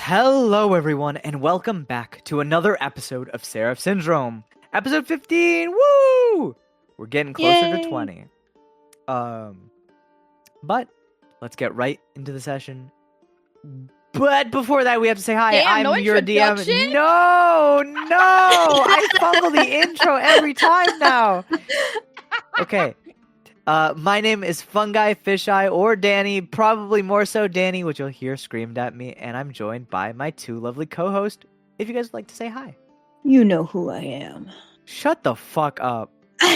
Hello, everyone, and welcome back to another episode of Seraph Syndrome. Episode 15! Woo! We're getting closer to Yay! 20. But let's get right into the session. But before that, we have to say hi. Damn, no I'm your DM. introduction? No! I fumble the intro every time now. Okay. My name is Fungi Fisheye or Danny, probably more so Danny, which you'll hear screamed at me, and I'm joined by my two lovely co-hosts. If you guys would like to say hi. You know who I am. Shut the fuck up. You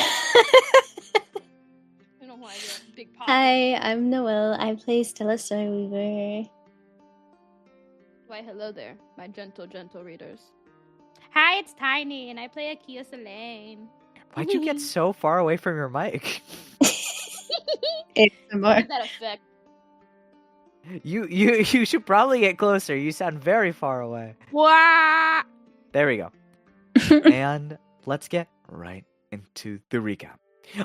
know who I am, Big Papa. Hi, I'm Noelle. I play Stella Starweaver. Why, hello there, my gentle readers. Hi, it's Tiny, and I play Akia Selene. Why'd you get so far away from your mic? Look at that effect. You should probably get closer. You sound very far away. Wah! There we go. And let's get right into the recap.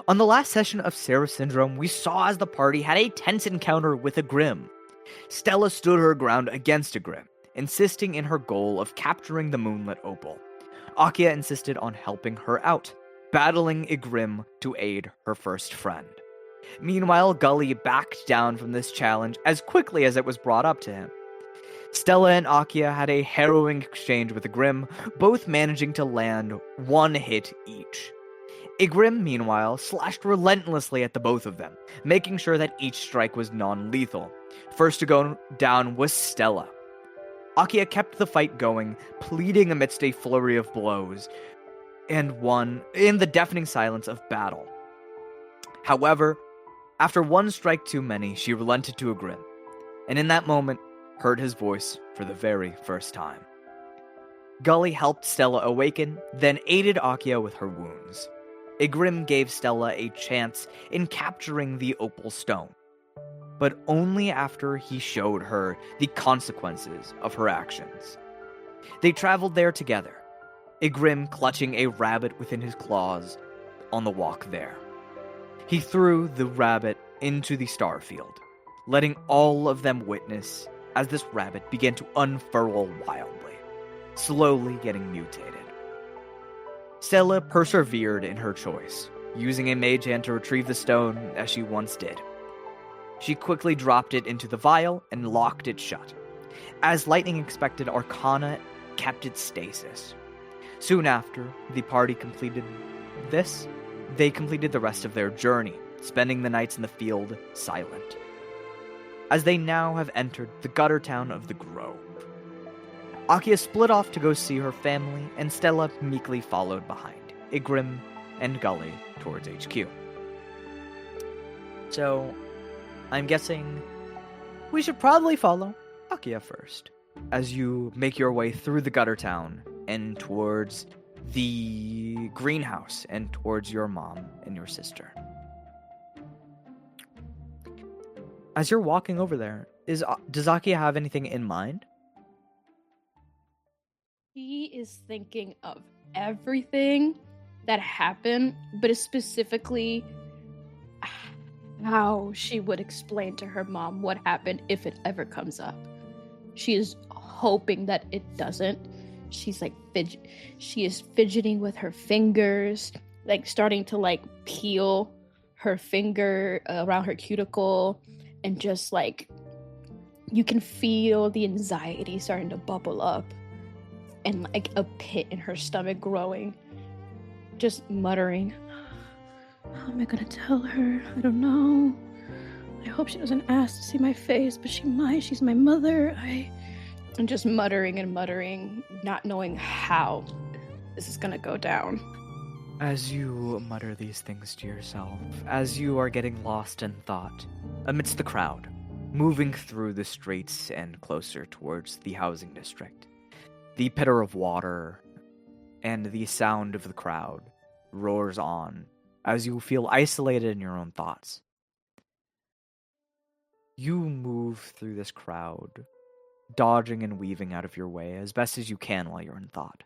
On the last session of Seraph Syndrome, we saw as the party had a tense encounter with a Grim. Stella stood her ground against a Grim, insisting in her goal of capturing the moonlit opal. Akia insisted on helping her out, battling a Grim to aid her first friend. Meanwhile, Gully backed down from this challenge as quickly as it was brought up to him. Stella and Akia had a harrowing exchange with a Grim, both managing to land one hit each. A Grim, meanwhile, slashed relentlessly at the both of them, making sure that each strike was non-lethal. First to go down was Stella. Akia kept the fight going, pleading amidst a flurry of blows, and won in the deafening silence of battle. However, after one strike too many, she relented to a Grim, and in that moment, heard his voice for the very first time. Gully helped Stella awaken, then aided Akia with her wounds. A Grim gave Stella a chance in capturing the opal stone, but only after he showed her the consequences of her actions. They traveled there together, a Grim clutching a rabbit within his claws on the walk there. He threw the rabbit into the star field, letting all of them witness as this rabbit began to unfurl wildly, slowly getting mutated. Stella persevered in her choice, using a mage hand to retrieve the stone as she once did. She quickly dropped it into the vial and locked it shut. As Lightning expected, Arcana kept its stasis. Soon after the party completed this, they completed the rest of their journey, spending the nights in the field silent. As they now have entered the gutter town of the Grove. Akia split off to go see her family, and Stella meekly followed behind, Igrim and Gully towards HQ. So, I'm guessing we should probably follow Akia first, as you make your way through the gutter town and towards the greenhouse and towards your mom and your sister. As you're walking over there, does Akia have anything in mind? He is thinking of everything that happened, but it's specifically how she would explain to her mom what happened if it ever comes up. She is hoping that it doesn't. She's like she is fidgeting with her fingers, like starting to like peel her finger around her cuticle, and just like you can feel the anxiety starting to bubble up and like a pit in her stomach growing, just muttering, how am I gonna tell her? I don't know. I hope she doesn't ask to see my face, but she might. She's my mother. I'm just muttering and muttering, not knowing how this is gonna go down. As you mutter these things to yourself, as you are getting lost in thought, amidst the crowd, moving through the streets and closer towards the housing district, the pitter of water and the sound of the crowd roars on as you feel isolated in your own thoughts. You move through this crowd, dodging and weaving out of your way as best as you can while you're in thought.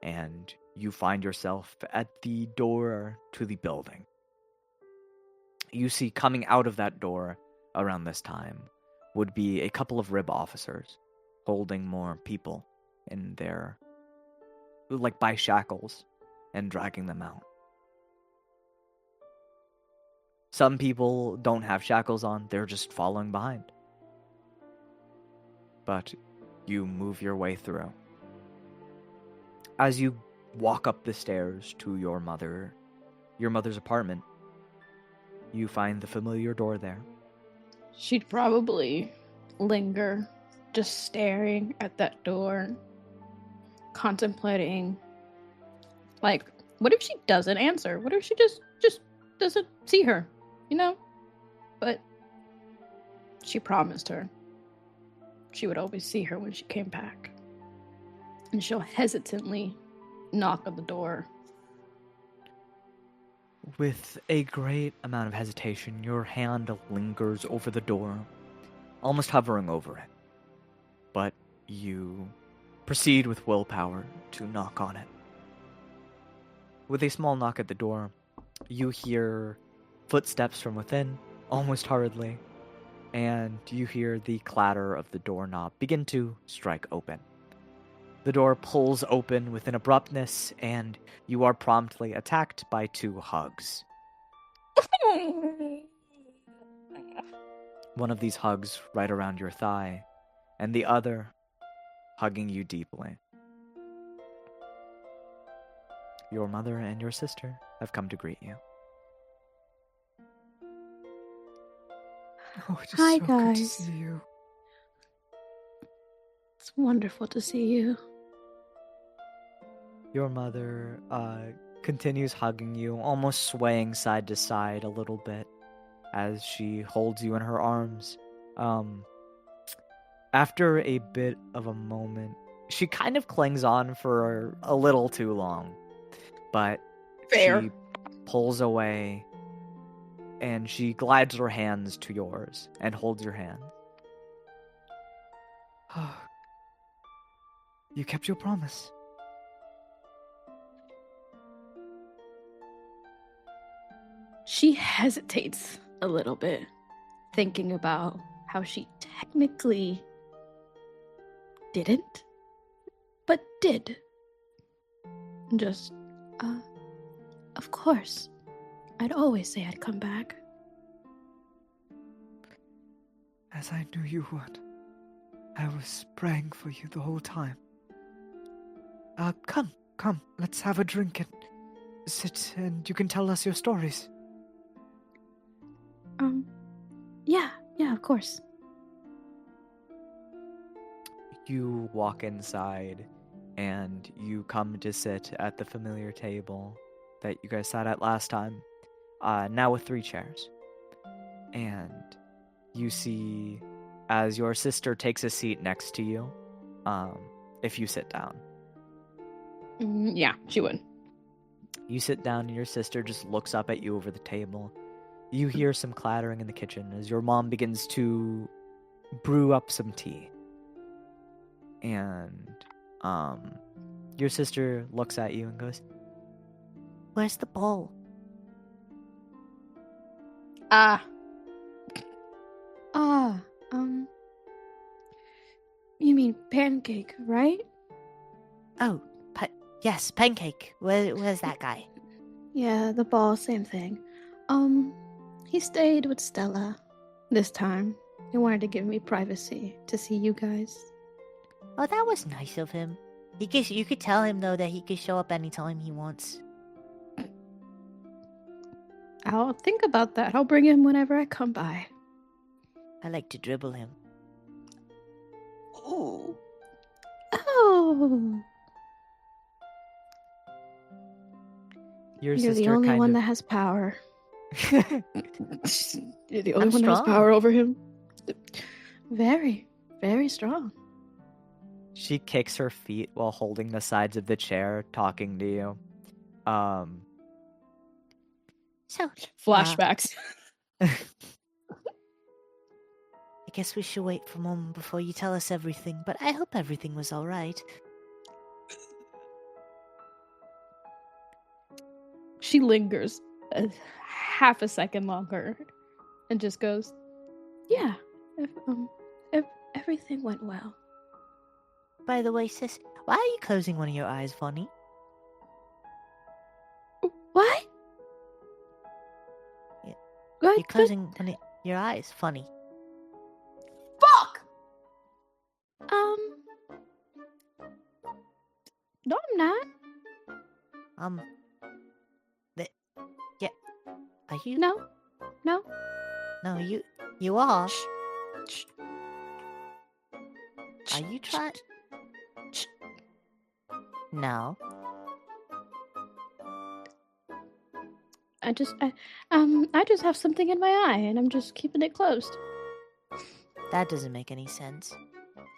And you find yourself at the door to the building. You see coming out of that door around this time would be a couple of rib officers holding more people in their, like, by shackles and dragging them out. Some people don't have shackles on, they're just following behind. But you move your way through. As you walk up the stairs to your mother's apartment, you find the familiar door there. She'd probably linger, just staring at that door, contemplating, like, what if she doesn't answer? What if she just doesn't see her, you know? But she promised her she would always see her when she came back. And she'll hesitantly knock on the door. With a great amount of hesitation, your hand lingers over the door, almost hovering over it. But you proceed with willpower to knock on it. With a small knock at the door, you hear footsteps from within, almost hurriedly, and you hear the clatter of the doorknob begin to strike open. The door pulls open with an abruptness, and you are promptly attacked by 2 hugs. One of these hugs right around your thigh, and the other hugging you deeply. Your mother and your sister have come to greet you. Oh, it is Hi, so good to guys. see you. It's wonderful to see you. Your mother continues hugging you, almost swaying side to side a little bit as she holds you in her arms. After a bit of a moment, she kind of clings on for a little too long, but Fair. she pulls away and she glides her hands to yours and holds your hand. You kept your promise. She hesitates a little bit, thinking about how she technically didn't, but did. Just, of course. I'd always say I'd come back. As I knew you would. I was praying for you the whole time. Come, let's have a drink and sit and you can tell us your stories. Yeah, of course. You walk inside and you come to sit at the familiar table that you guys sat at last time, now with 3 chairs. And you see, as your sister takes a seat next to you, if you sit down. Yeah, she would. You sit down and your sister just looks up at you over the table. You hear some clattering in the kitchen as your mom begins to brew up some tea. And your sister looks at you and goes, "Where's the bowl?" You mean pancake, right? Oh, yes, Pancake. Where's that guy? Yeah, the ball, same thing. He stayed with Stella this time. He wanted to give me privacy to see you guys. Oh, that was nice of him. You could tell him, though, that he could show up anytime he wants. I'll think about that. I'll bring him whenever I come by. I like to dribble him. Oh. Your You're sister the only kind one of... that has power. You're the only I'm one that has strong. power over him. Very, very strong. She kicks her feet while holding the sides of the chair, talking to you. So, Flashbacks. I guess we should wait for Mom before you tell us everything, but I hope everything was alright. She lingers a half a second longer and just goes, "Yeah, if everything went well." By the way, sis, why are you closing one of your eyes, funny? What? Yeah. What? You're closing one of your eyes, funny. Fuck! No, I'm not. Yeah. Are you? No. No, you are. Shh. Shh. Are you trying? No. I just have something in my eye, and I'm just keeping it closed. That doesn't make any sense.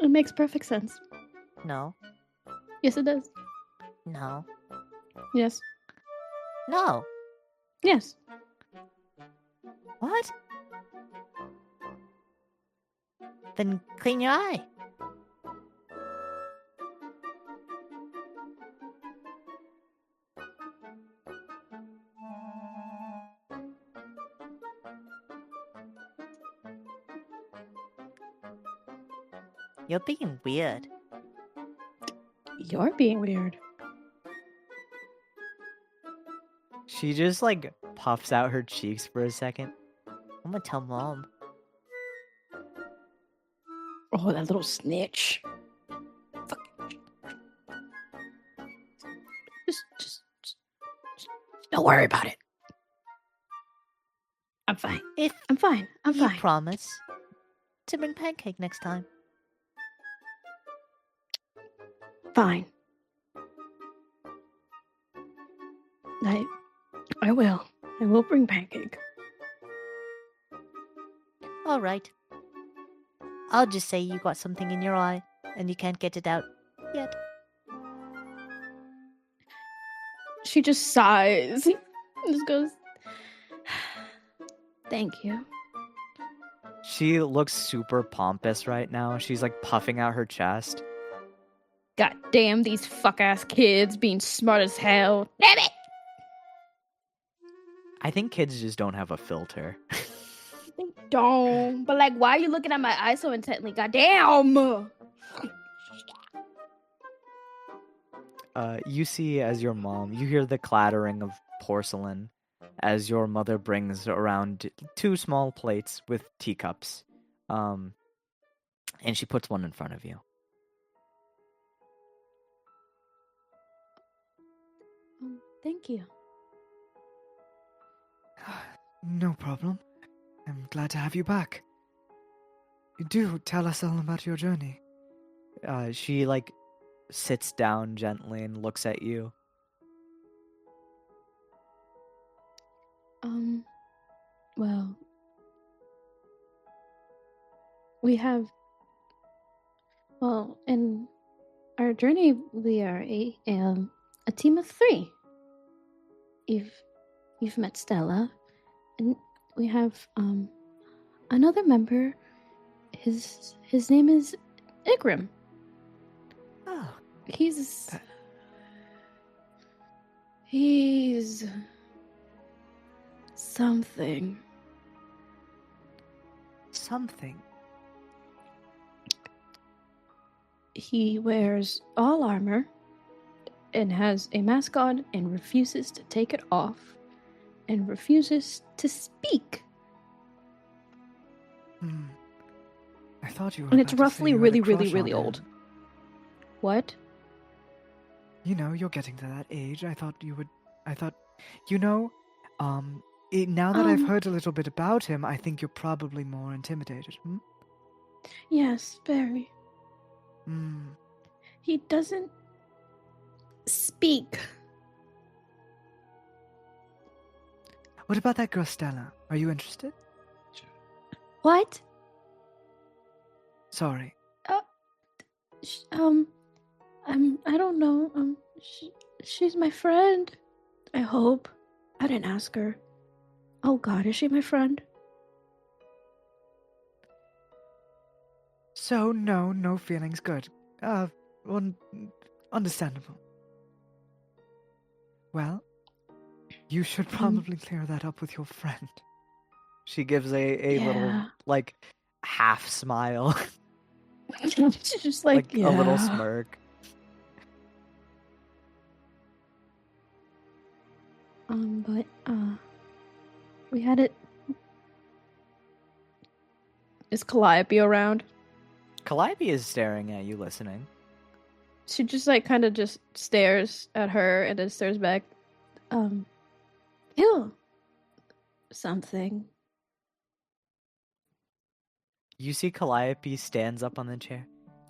It makes perfect sense. No. Yes, it does. No. Yes. No. Yes. What? Then clean your eye. You're being weird. You're being weird. She just like puffs out her cheeks for a second. I'm gonna tell Mom. Oh, that little snitch. Fuck. Just don't worry about it. I'm fine. If I'm fine. I'm you fine. promise to bring pancake next time. Fine. I will. I will bring pancake. All right. I'll just say you got something in your eye and you can't get it out yet. She just sighs. And just goes, thank you. She looks super pompous right now. She's like puffing out her chest. God damn these fuck ass kids being smart as hell. Damn it! I think kids just don't have a filter. They don't. But like, why are you looking at my eye so intently? God damn! You see as your mom, you hear the clattering of porcelain as your mother brings around 2 small plates with teacups. And she puts one in front of you. Thank you. No problem. I'm glad to have you back. Do tell us all about your journey. She like sits down gently and looks at you. Well, we have. Well, in our journey, we are a team of 3. You've met Stella, and we have another member. His name is Igrim. Oh, He's something. something. He wears all armor and has a mask on and refuses to take it off and refuses to speak. I thought you were And it's about to say roughly you had a really crush on old. him. What? You know, you're getting to that age. I thought, you know, now that I've heard a little bit about him, I think you're probably more intimidated. Yes, very. Hmm. He doesn't speak. What about that girl Stella? Are you interested? What? Sorry. I don't know. She's my friend. I hope. I didn't ask her. Oh God, is she my friend? So, no feelings. Good. Understandable. Well, you should probably clear that up with your friend. She gives a little Yeah. like half smile. She's just like, a little "Yeah." smirk. But we had it. Is Calliope around? Calliope is staring at you, listening. She just like kind of just stares at her and then stares back. Kill something. You see Calliope stands up on the chair.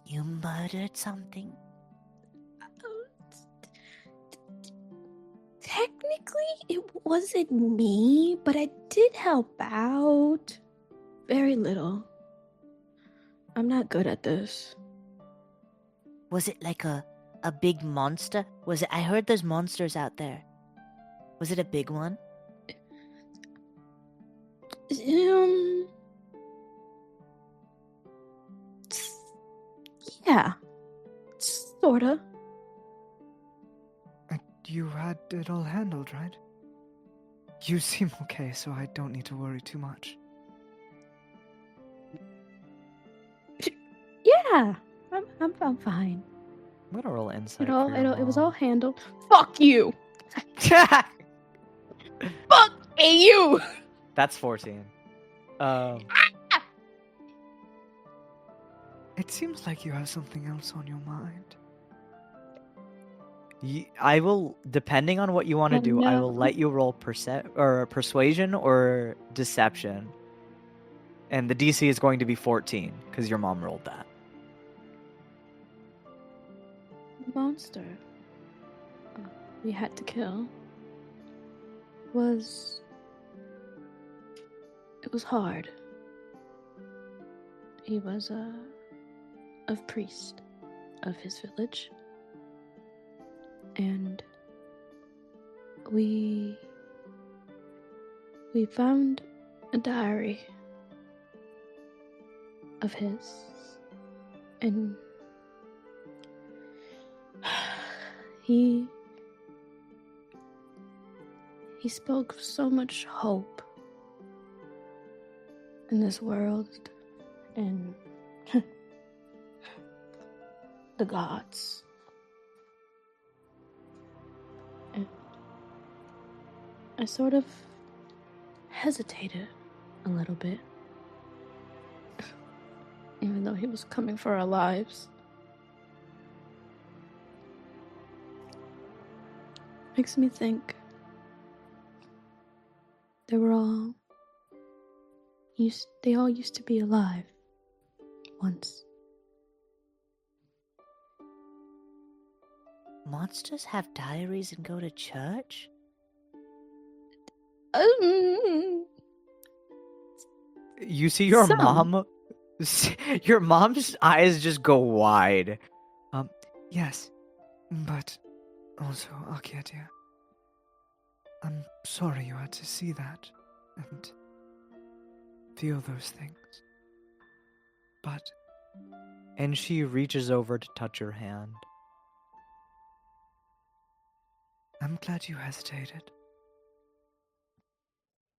You murdered something? Technically, it wasn't me, but I did help out. Very little. I'm not good at this. Was it like a big monster? Was it? I heard there's monsters out there. Was it a big one? Yeah. Sorta. You had it all handled, right? You seem okay, so I don't need to worry too much. Yeah. I'm fine. I'm gonna roll insight. It all for your it was all mom. handled. Fuck you. Fuck you. That's 14. It seems like you have something else on your mind. I will, depending on what you want to do, I will No. let you roll persuasion or deception. And the DC is going to be 14, because your mom rolled that. Monster we had to kill was hard. He was a priest of his village, and we found a diary of his, and he spoke so much hope in this world and the gods. And I sort of hesitated a little bit, even though he was coming for our lives. Makes me think they all used to be alive once. Monsters have diaries and go to church? You see your Some. mom. Your mom's eyes just go wide. Yes, but also, Akia dear, I'm sorry you had to see that and feel those things. But And she reaches over to touch your hand. I'm glad you hesitated.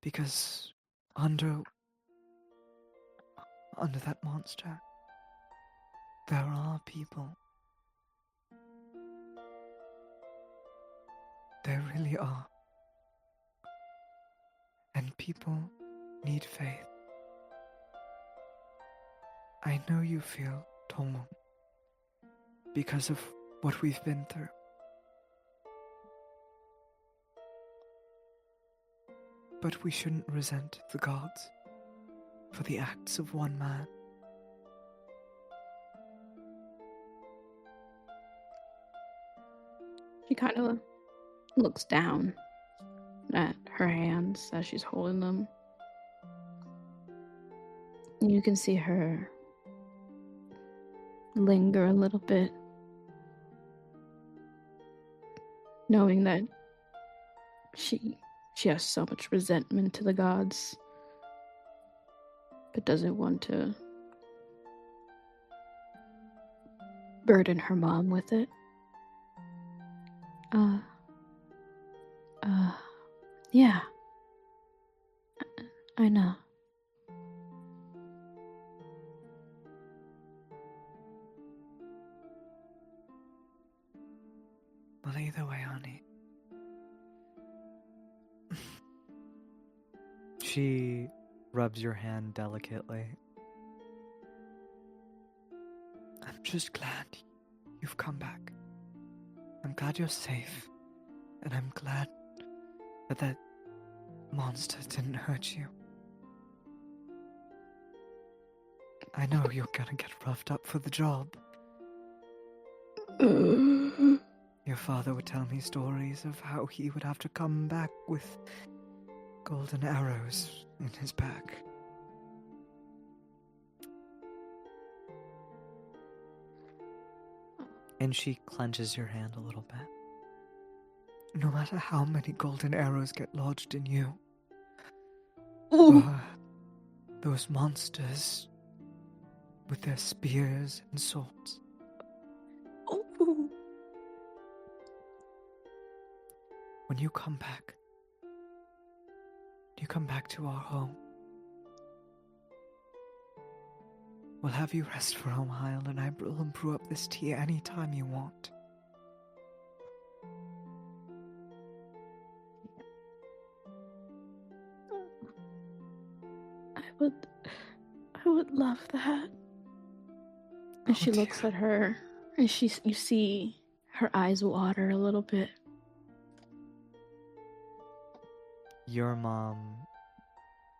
Because under that monster, there are people. There really are. And people need faith. I know you feel torn because of what we've been through. But we shouldn't resent the gods for the acts of one man. She kind of looks down at her hands as she's holding them. You can see her linger a little bit, knowing that she has so much resentment to the gods, but doesn't want to burden her mom with it. Yeah. I know. Well, either way, honey. She rubs your hand delicately. I'm just glad you've come back. I'm glad you're safe. And I'm glad that monster didn't hurt you. I know you're gonna get roughed up for the job. Your father would tell me stories of how he would have to come back with golden arrows in his back. And she clenches your hand a little bit. No matter how many golden arrows get lodged in you, Ooh. those monsters with their spears and swords, Ooh. when you come back to our home, we'll have you rest for a while, and I will brew up this tea any time you want. I would love that. And she looks dear. at her, and you see her eyes water a little bit. Your mom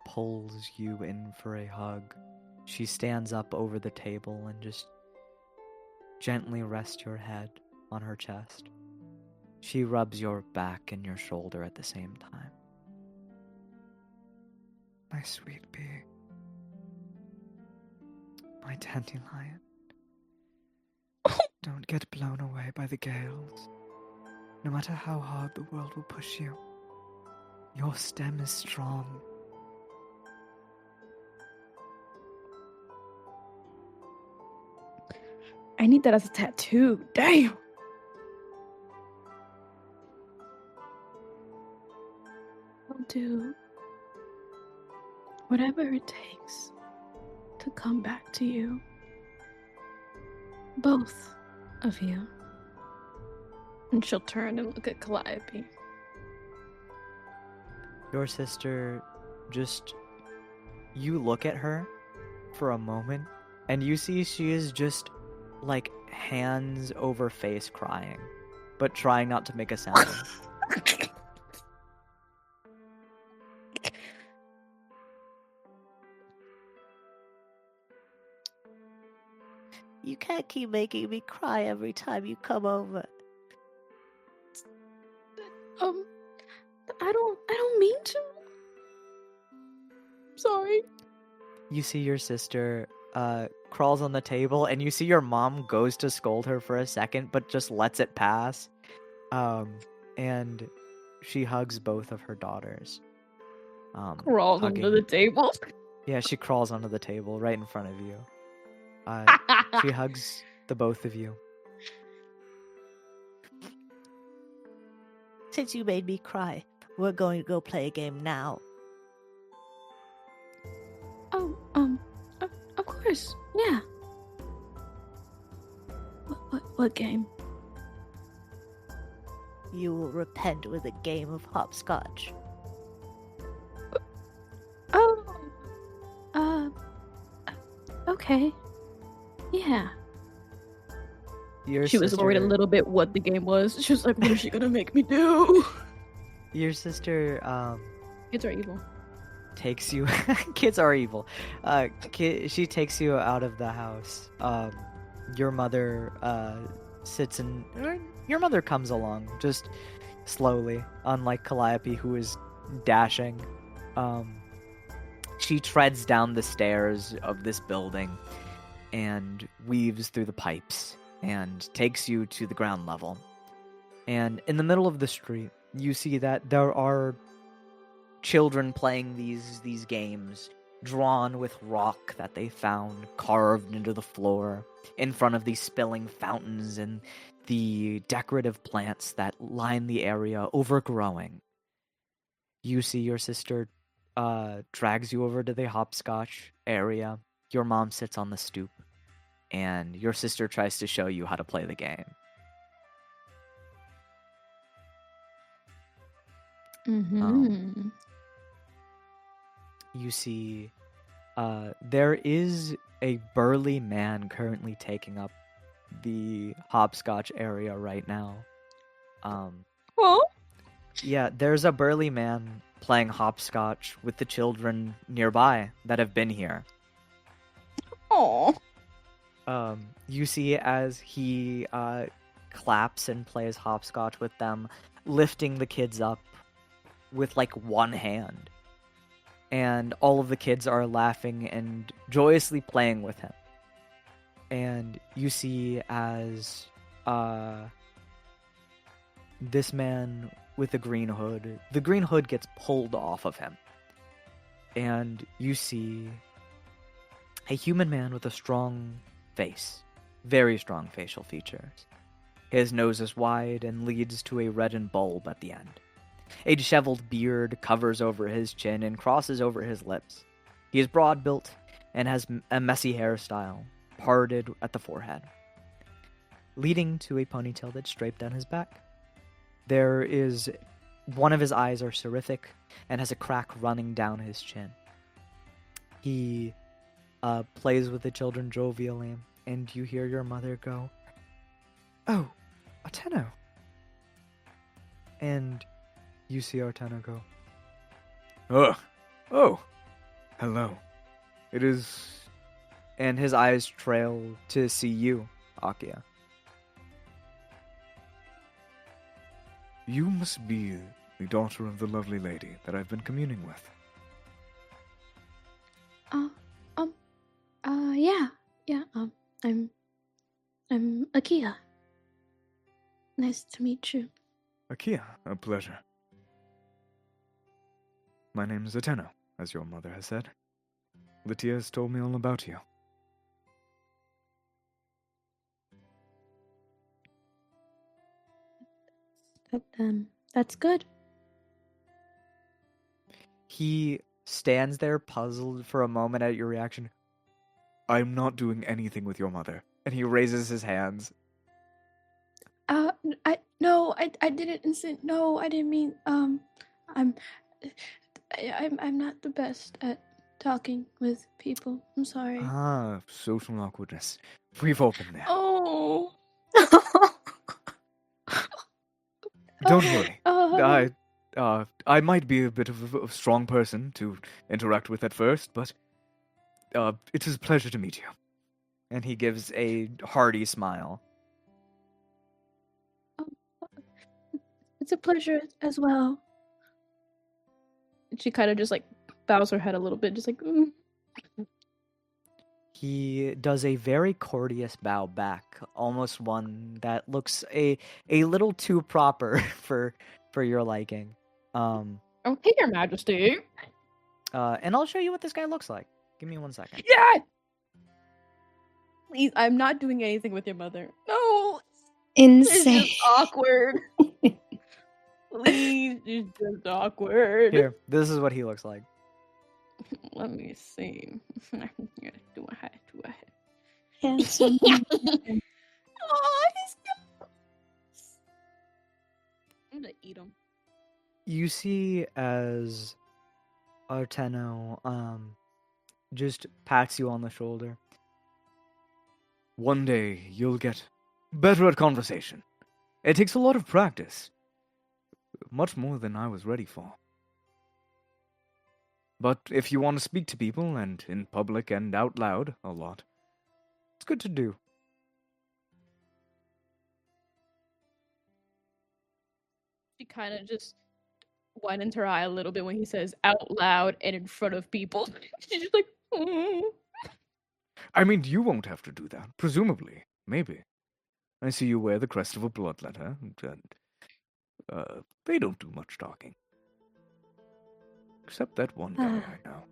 pulls you in for a hug. She stands up over the table and just gently rests your head on her chest. She rubs your back and your shoulder at the same time. My sweet bee. My dandelion. Don't get blown away by the gales. No matter how hard the world will push you, your stem is strong. I need that as a tattoo. Damn. I'll do whatever it takes to come back to you. Both of you. And she'll turn and look at Calliope. Your sister just... You look at her for a moment, and you see she is just, like, hands over face crying, but trying not to make a sound. You can't keep making me cry every time you come over. I don't mean to. Sorry. You see your sister crawls on the table, and you see your mom goes to scold her for a second, but just lets it pass. And she hugs both of her daughters. Crawls hugging- under the table. Yeah, she crawls onto the table right in front of you. She hugs the both of you. Since you made me cry, we're going to go play a game now. Oh, of course, yeah. What game? You will repent with a game of hopscotch. Oh, okay. Yeah. She was worried a little bit what the game was. She was like, what is she gonna make me do? Your sister, Kids are evil. takes you... Kids are evil. She takes you out of the house. Your mother, sits in... Your mother comes along, just slowly, unlike Calliope, who is dashing. She treads down the stairs of this building and weaves through the pipes and takes you to the ground level. And in the middle of the street, you see that there are children playing these games, drawn with rock that they found carved into the floor in front of these spilling fountains and the decorative plants that line the area overgrowing. You see your sister drags you over to the hopscotch area. Your mom sits on the stoop, and your sister tries to show you how to play the game. Mm-hmm. You see, there is a burly man currently taking up the hopscotch area right now. Oh. Yeah, there's a burly man playing hopscotch with the children nearby that have been here. Oh. You see as he claps and plays hopscotch with them, lifting the kids up with like one hand. And all of the kids are laughing and joyously playing with him. And you see as this man with the green hood gets pulled off of him. And you see a human man with a strong face, very strong facial features. His nose is wide and leads to a reddened bulb at the end. A disheveled beard covers over his chin and crosses over his lips. He is broad-built and has a messy hairstyle, parted at the forehead, leading to a ponytail that's straight down his back. One of his eyes are seraphic and has a crack running down his chin. He plays with the children jovially, and you hear your mother go, "Oh, Arteno." And you see Arteno go, Oh, hello. "It is..." And his eyes trail to see you, Akia. You must be the daughter of the lovely lady that I've been communing with. Yeah. I'm Akia. Nice to meet you. Akia, a pleasure. My name is Ateno, as your mother has said. Lytia has told me all about you. That's good. He stands there puzzled for a moment at your reaction. I'm not doing anything with your mother. And he raises his hands. I didn't no, I didn't mean, I'm not the best at talking with people. I'm sorry. Ah, social awkwardness. We've all been there. Oh. Don't worry. I might be a bit of a strong person to interact with at first, but it is a pleasure to meet you. And he gives a hearty smile. It's a pleasure as well. She kind of just like bows her head a little bit, just like. He does a very courteous bow back, almost one that looks a little too proper for your liking. Oh, hey, Your Majesty. And I'll show you what this guy looks like. Give me 1 second. Yeah. Please, I'm not doing anything with your mother. No. Insane. It's just awkward. Please, it's just awkward. Here, this is what he looks like. Let me see. Do I have? Yeah, so Oh, he's cute. I'm gonna eat him. You see as Arteno just pats you on the shoulder. One day you'll get better at conversation. It takes a lot of practice. Much more than I was ready for. But if you want to speak to people, and in public and out loud a lot, it's good to do. She kind of just widens her eye a little bit when he says out loud and in front of people. She's just like, I mean, you won't have to do that, presumably. Maybe. I see you wear the crest of a bloodletter, and they don't do much talking. Except that one guy I know.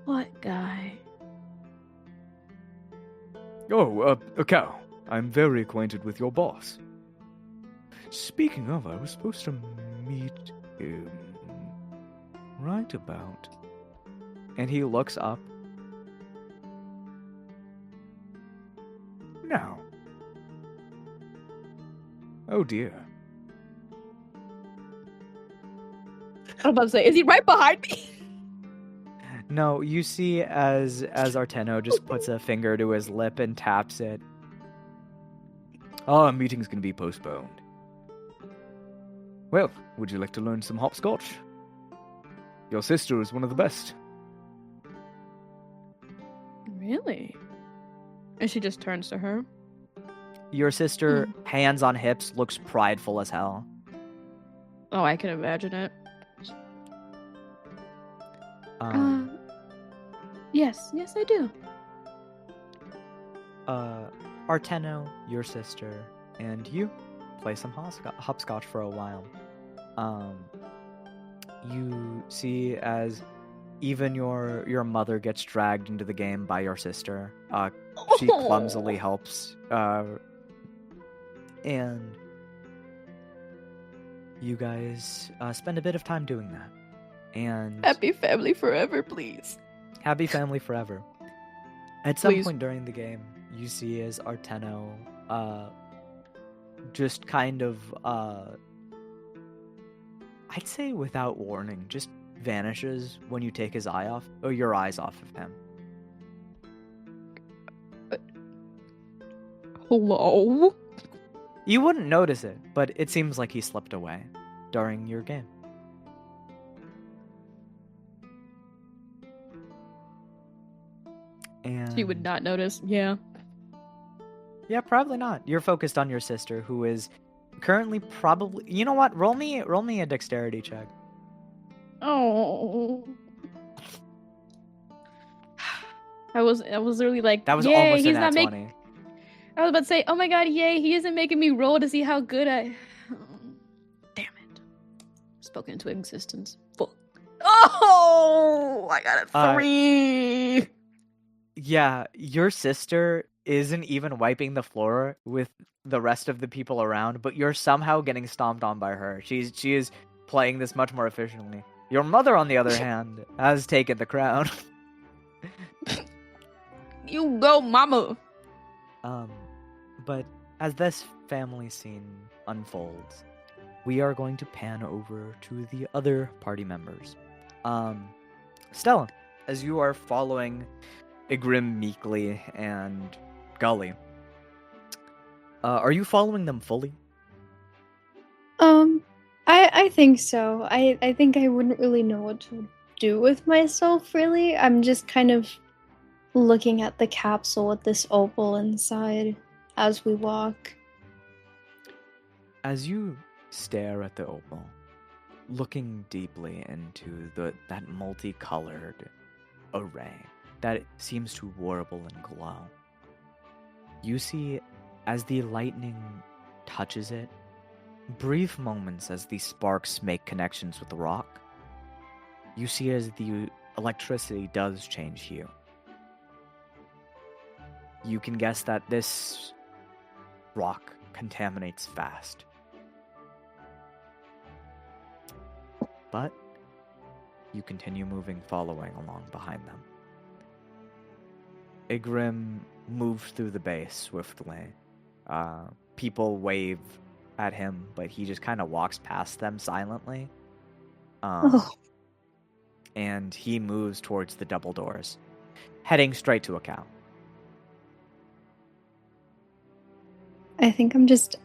What guy? Oh, a cow. I'm very acquainted with your boss. Speaking of, I was supposed to meet him right about. And he looks up. Now. Oh dear. I'm about to say, is he right behind me? No, you see as Arteno just puts a finger to his lip and taps it. Our meeting's gonna be postponed. Well, would you like to learn some hopscotch? Your sister is one of the best. Really? And she just turns to her. Your sister, hands on hips, looks prideful as hell. Oh, I can imagine it. Yes, I do. Arteno, your sister, and you play some hopscotch for a while. You see as even your mother gets dragged into the game by your sister. She clumsily helps. And you guys spend a bit of time doing that. And Happy family forever, please. happy family forever. At some Please. point during the game, you see as Arteno just kind of I'd say without warning, just vanishes when you take his eye off or your eyes off of him. Hello? You wouldn't notice it, but it seems like he slipped away during your game. And She would not notice. Yeah. Yeah, probably not. You're focused on your sister, who is currently probably. You know what? Roll me a dexterity check. Oh. I was really like, That was yay, almost he's a not nat making. 20. I was about to say, oh my god, yay, he isn't making me roll to see how good I. Damn it. Spoken into existence. Fuck. Oh, I got a 3. Yeah, your sister isn't even wiping the floor with the rest of the people around, but you're somehow getting stomped on by her. She is playing this much more efficiently. Your mother, on the other hand, has taken the crown. You go, mama. But as this family scene unfolds, we are going to pan over to the other party members. Stella, as you are following Igrim meekly and Gully, are you following them fully? I think so. I think I wouldn't really know what to do with myself, really. I'm just kind of looking at the capsule with this opal inside as we walk. As you stare at the opal, looking deeply into that multicolored array that seems to warble and glow, you see as the lightning touches it, brief moments as the sparks make connections with the rock, you see as the electricity does change hue. You can guess that this rock contaminates fast. But you continue moving, following along behind them. Igrim moves through the base swiftly. People wave at him, but he just kind of walks past them silently. And he moves towards the double doors, heading straight to Akia. I think I'm just.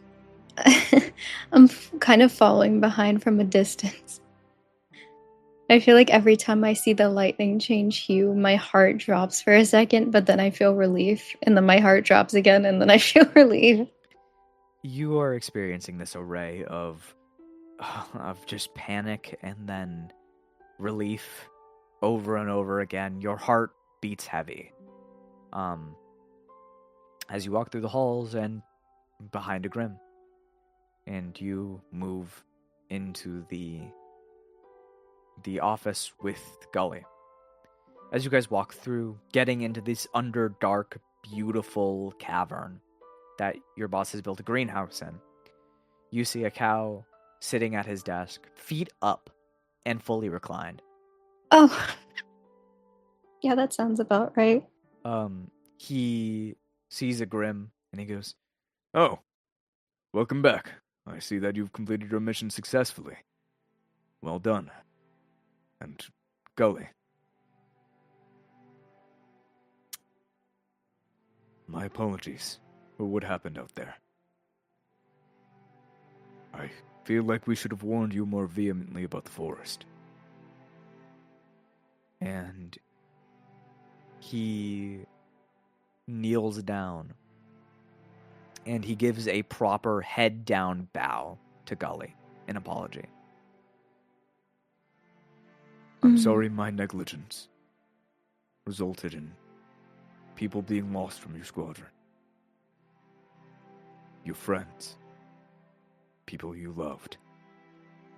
I'm kind of following behind from a distance. I feel like every time I see the lightning change hue, my heart drops for a second, but then I feel relief, and then my heart drops again, and then I feel relief. You are experiencing this array of just panic and then relief over and over again. Your heart beats heavy. As you walk through the halls and behind a Grim, and you move into the office with Gully. As you guys walk through, getting into this underdark, beautiful cavern that your boss has built a greenhouse in, you see a cow sitting at his desk, feet up and fully reclined. Oh. Yeah, that sounds about right. He sees a Grim and he goes, "Oh, welcome back. I see that you've completed your mission successfully. Well done." And Gully. My apologies for what happened out there. I feel like we should have warned you more vehemently about the forest. And he kneels down and he gives a proper head down bow to Gully in apology. I'm sorry my negligence resulted in people being lost from your squadron. Your friends. People you loved.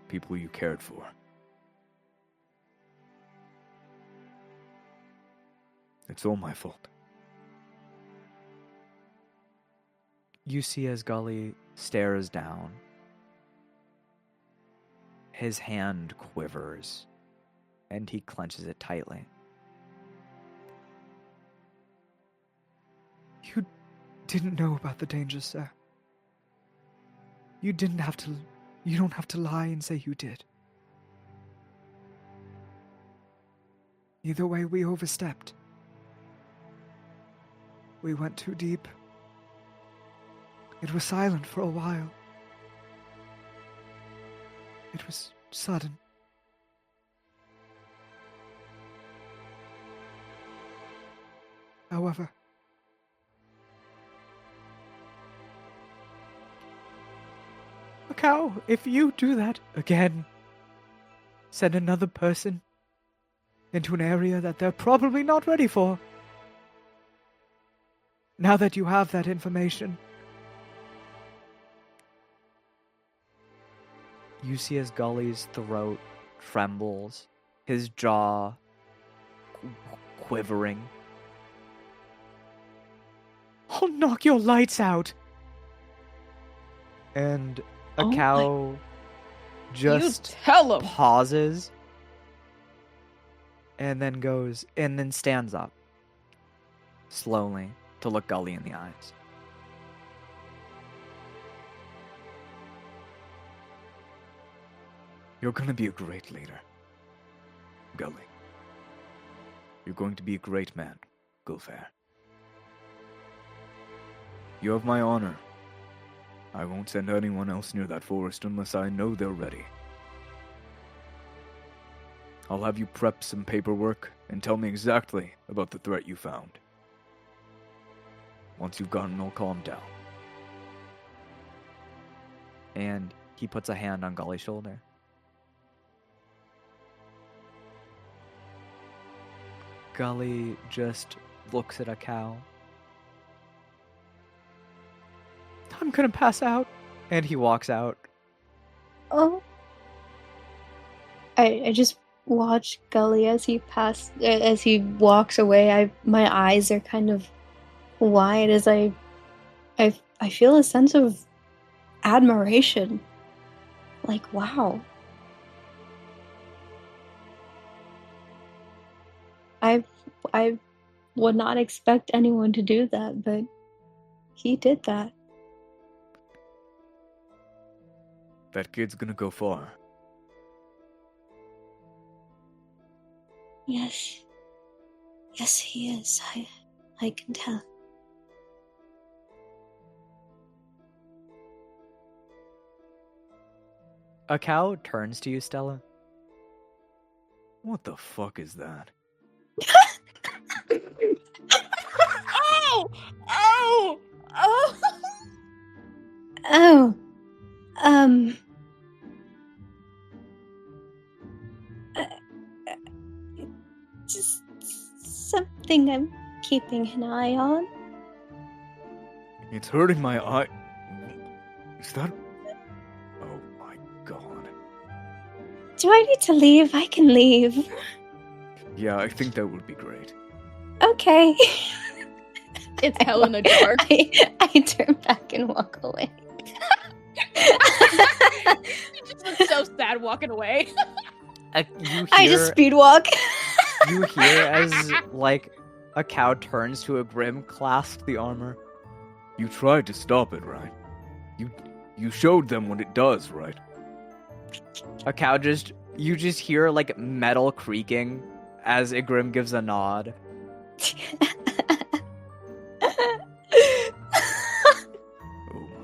People you cared for. It's all my fault. You see as Gully stares down, his hand quivers, and he clenches it tightly. You didn't know about the dangers, sir. You don't have to lie and say you did. Either way, we overstepped. We went too deep. It was silent for a while. It was sudden. However, Cow, if you do that again, send another person into an area that they're probably not ready for. Now that you have that information, you see as Gully's throat trembles, his jaw quivering. I'll knock your lights out. And a Oh cow you just tell him. pauses and then stands up slowly to look Gully in the eyes. You're gonna be a great leader, Gully. You're going to be a great man, Gulfair. You have my honor. I won't send anyone else near that forest unless I know they're ready. I'll have you prep some paperwork and tell me exactly about the threat you found. Once you've gotten all calmed down. And he puts a hand on Gully's shoulder. Gully just looks at a cow. I'm gonna pass out. And he walks out. Oh. I just watch Gully as he walks away. My eyes are kind of wide as I feel a sense of admiration. Like, wow. I would not expect anyone to do that, but he did that. That kid's gonna go far. Yes. Yes, he is. I can tell. A cow turns to you, Stella. What the fuck is that? Oh! Oh! Oh! Oh. Just something I'm keeping an eye on. It's hurting my eye. Is that... Oh my god. Do I need to leave? I can leave. Yeah, I think that would be great. Okay. It's hell in the dark. I turn back and walk away. You just look so sad walking away. I just speed walk. You hear as, like, a cow turns to a Grim, clasps the armor. You tried to stop it, right? You showed them what it does, right? A cow just You just hear like metal creaking as Igrim gives a nod.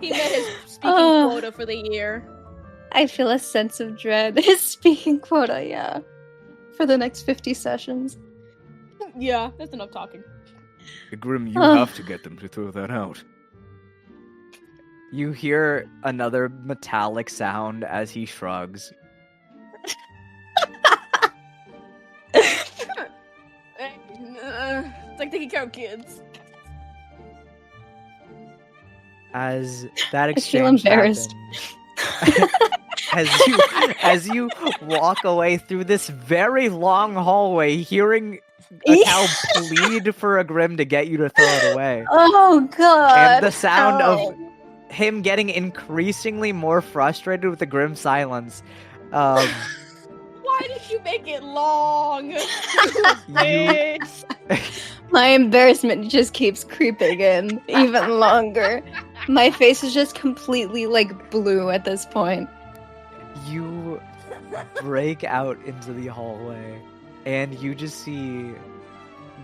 He met his speaking Oh. quota for the year. I feel a sense of dread. His speaking quota, yeah. For the next 50 sessions. Yeah, that's enough talking. Igrim, you Oh. have to get them to throw that out. You hear another metallic sound as he shrugs. It's like taking care of kids. As that I feel exchange embarrassed. happens, as you walk away through this very long hallway, hearing a cow plead for a Grim to get you to throw it away, Oh god. and the sound Ow. of him getting increasingly more frustrated with the Grim silence. Why did you make it long? You You- bitch. My embarrassment just keeps creeping in even longer. My face is just completely like blue at this point. You break out into the hallway, and you just see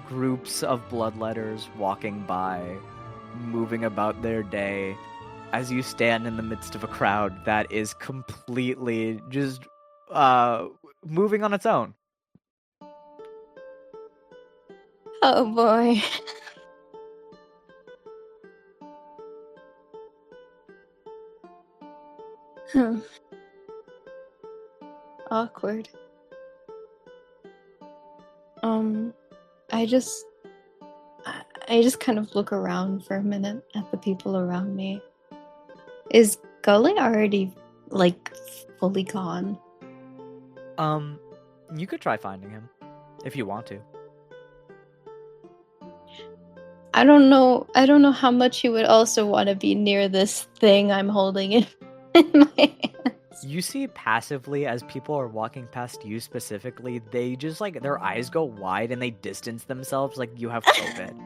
groups of bloodletters walking by, moving about their day, as you stand in the midst of a crowd that is completely just moving on its own. Oh boy. Awkward. I just kind of look around for a minute at the people around me. Is Gully already like fully gone? You could try finding him if you want to. I don't know how much he would also want to be near this thing I'm holding in my hands. You see passively as people are walking past you specifically, they just like their eyes go wide and they distance themselves like you have COVID.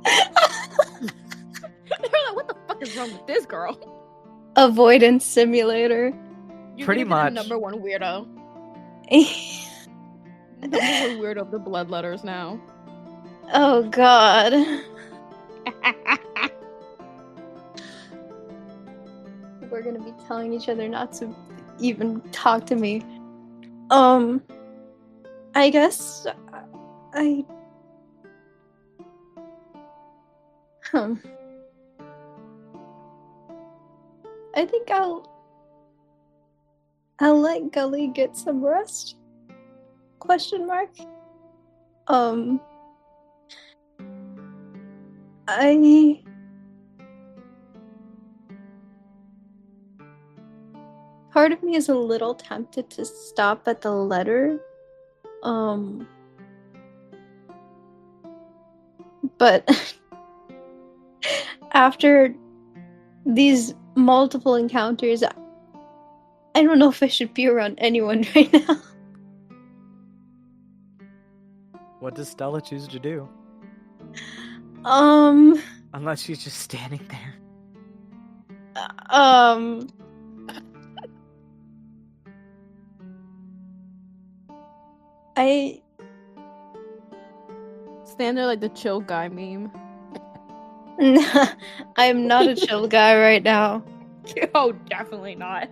They're like, what the fuck is wrong with this girl? Avoidance simulator. You're Pretty gonna be much. the number one weirdo. Number one weirdo of the bloodletters now. Oh god. We're gonna be telling each other not to even talk to me. I guess I I think I'll let Gully get some rest. Question mark. Part of me is a little tempted to stop at the letter. But after these multiple encounters, I don't know if I should be around anyone right now. What does Stella choose to do? Unless she's just standing there. I Stand there like the chill guy meme. I'm not a chill guy right now. Oh, definitely not.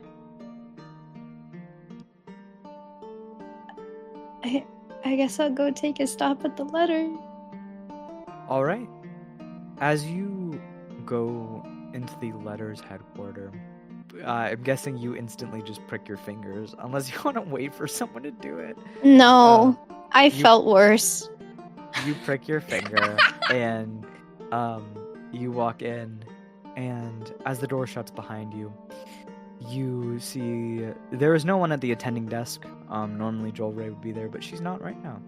I guess I'll go take a stop at the letter. All right. As you go into the letter's headquarters, I'm guessing you instantly just prick your fingers, unless you want to wait for someone to do it. No, I you- felt worse. You prick your finger, and you walk in, and as the door shuts behind you, you see there is no one at the attending desk. Normally Joel Ray would be there, but she's not right now.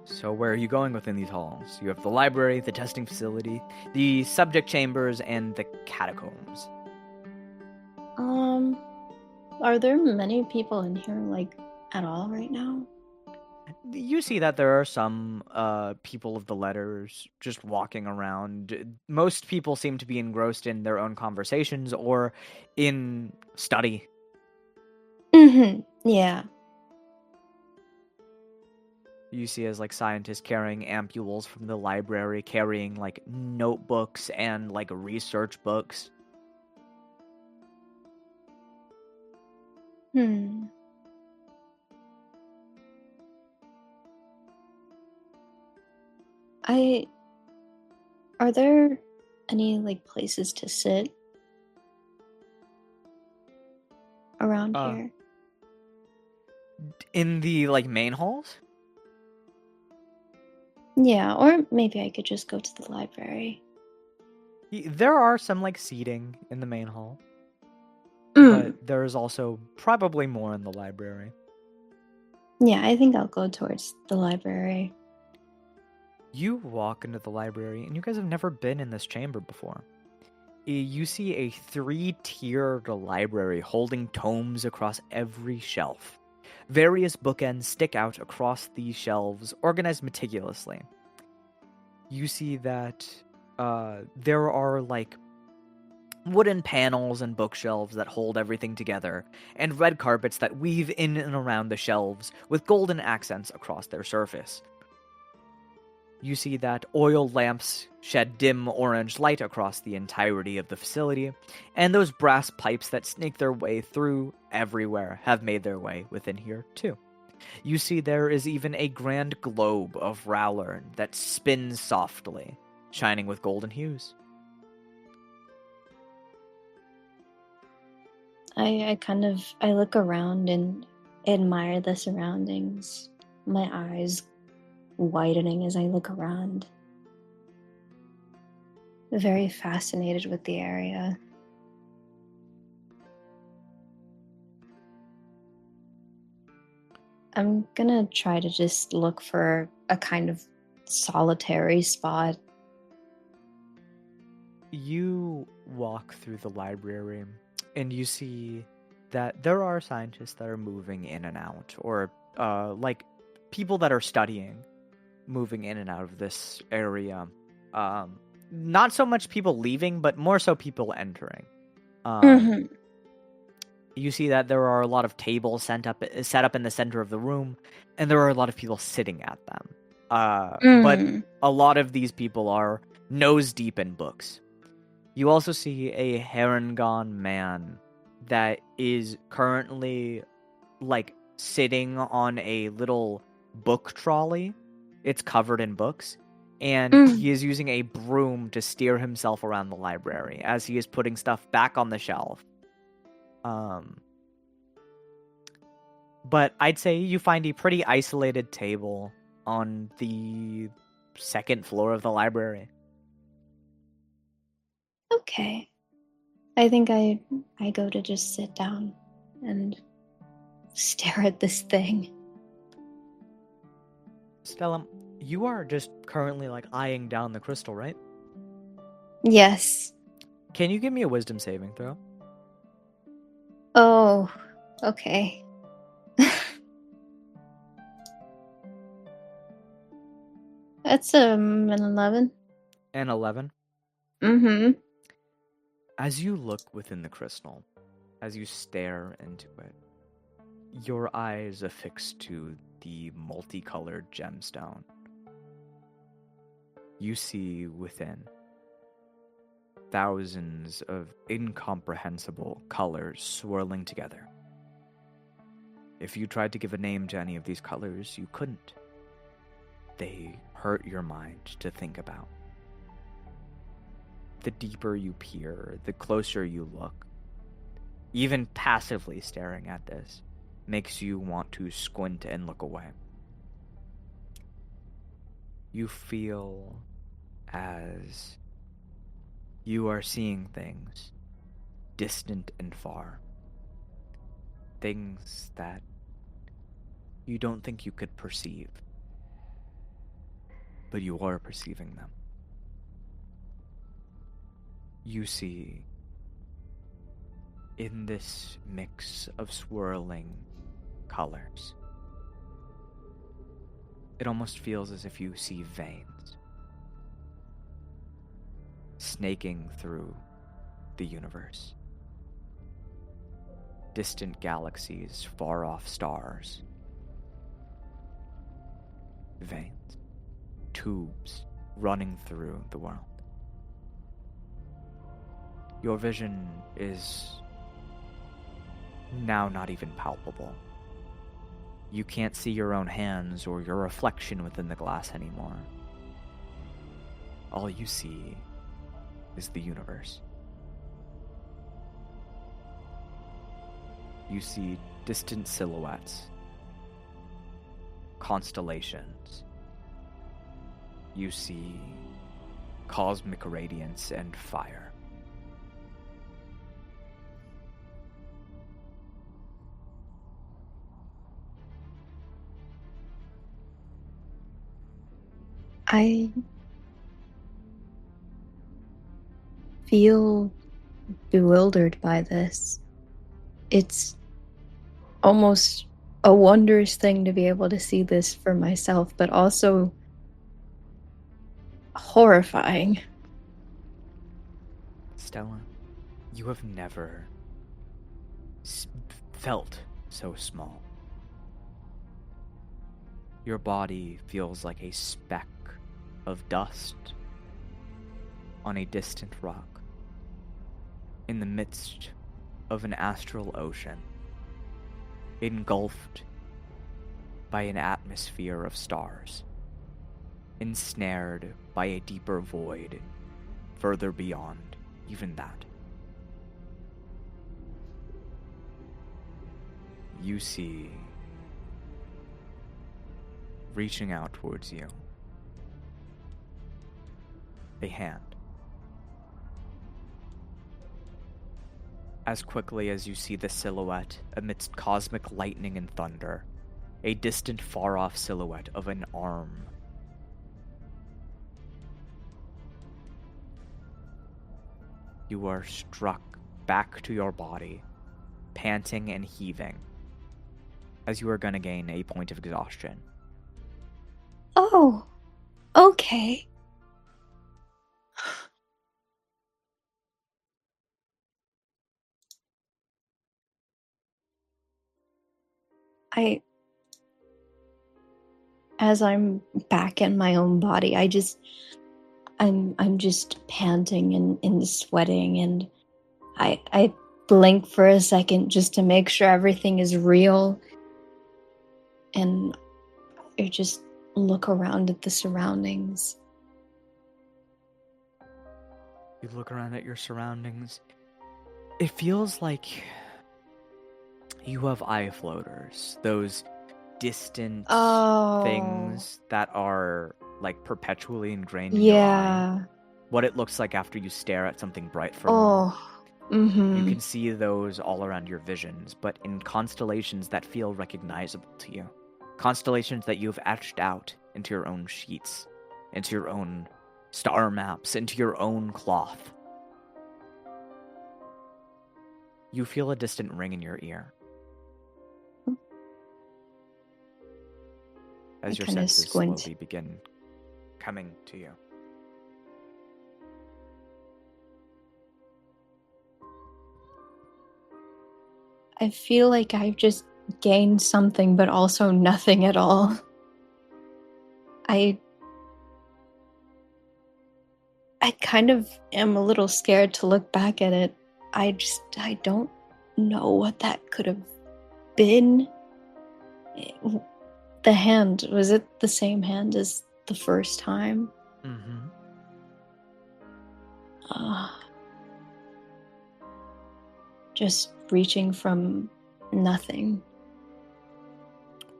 So where are you going within these halls? You have the library, the testing facility, the subject chambers, and the catacombs. Are there many people in here, like, at all right now? You see that there are some people of the letters just walking around. Most people seem to be engrossed in their own conversations or in study. Mm-hmm. Yeah. You see as like scientists carrying ampules from the library, carrying like notebooks and like research books. Hmm. I Are there any like places to sit around Uh, here? in the like main halls? Yeah, or maybe I could just go to the library. There are some like seating in the main hall, Mm. but there is also probably more in the library. Yeah, I think I'll go towards the library. You walk into the library, and you guys have never been in this chamber before. You see a 3-tiered library holding tomes across every shelf. Various bookends stick out across these shelves, organized meticulously. You see that there are like wooden panels and bookshelves that hold everything together, and red carpets that weave in and around the shelves with golden accents across their surface. You see that oil lamps shed dim orange light across the entirety of the facility, and those brass pipes that snake their way through everywhere have made their way within here too. You see there is even a grand globe of Rowlern that spins softly, shining with golden hues. I look around and admire the surroundings. My eyes widening as I look around. Very fascinated with the area. I'm gonna try to just look for a kind of solitary spot. You walk through the library, and you see that there are scientists that are moving in and out, or like people that are studying, moving in and out of this area. Not so much people leaving, but more so people entering. Hmm. You see that there are a lot of tables set up in the center of the room, and there are a lot of people sitting at them. But Mm. a lot of these people are nose deep in books. You also see a Harengon man that is currently like sitting on a little book trolley. It's covered in books, and Mm. he is using a broom to steer himself around the library as he is putting stuff back on the shelf. But I'd say you find a pretty isolated table on the second floor of the library. Okay. I think I go to just sit down and stare at this thing. Stella, you are just currently like eyeing down the crystal, right? Yes. Can you give me a wisdom saving throw? Oh, okay. That's an 11. An 11. Mm-hmm. As you look within the crystal, as you stare into it, your eyes affix to the multicolored gemstone. You see within thousands of incomprehensible colors swirling together. If you tried to give a name to any of these colors, you couldn't. They hurt your mind to think about. The deeper you peer, the closer you look. Even passively staring at this makes you want to squint and look away. You feel as you are seeing things distant and far. Things that you don't think you could perceive, but you are perceiving them. You see, in this mix of swirling colors, it almost feels as if you see veins snaking through the universe. distant galaxies, far off stars, veins, tubes running through the world. Your vision is now not even palpable. You can't see your own hands or your reflection within the glass anymore. All you see is the universe. You see distant silhouettes, constellations. You see cosmic radiance and fire. I feel bewildered by this. It's almost a wondrous thing to be able to see this for myself, but also horrifying. Stella, you have never felt so small. Your body feels like a speck of dust on a distant rock in the midst of an astral ocean, engulfed by an atmosphere of stars, ensnared by a deeper void further beyond even that. You see, reaching out towards you, a hand. As quickly as you see the silhouette amidst cosmic lightning and thunder, a distant far-off silhouette of an arm. You are struck back to your body, panting and heaving, as you are gonna gain a point of exhaustion. Oh, okay. As I'm back in my own body, I'm just panting and sweating, and I blink for a second just to make sure everything is real, and I just look around at the surroundings. You look around at your surroundings. It feels like you have eye floaters, those distant things that are like perpetually ingrained in your eye. What it looks like after you stare at something bright for long. You can see those all around your visions, but in constellations that feel recognizable to you. Constellations that you've etched out into your own sheets, into your own star maps, into your own cloth. You feel a distant ring in your ear. As your senses slowly begin coming to you. I feel like I've just gained something, but also nothing at all. I kind of am a little scared to look back at it. I don't know what that could have been. The hand, was it the same hand as the first time? Just reaching from nothing.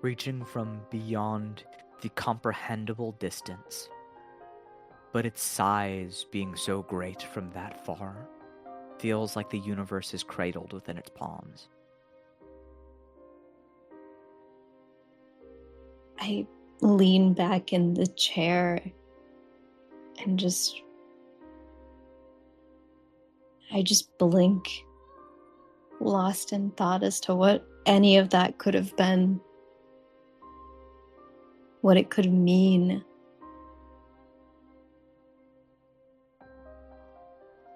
Reaching from beyond the comprehensible distance. But its size being so great from that far feels like the universe is cradled within its palms. I lean back in the chair and I just blink, lost in thought as to what any of that could have been, what it could mean.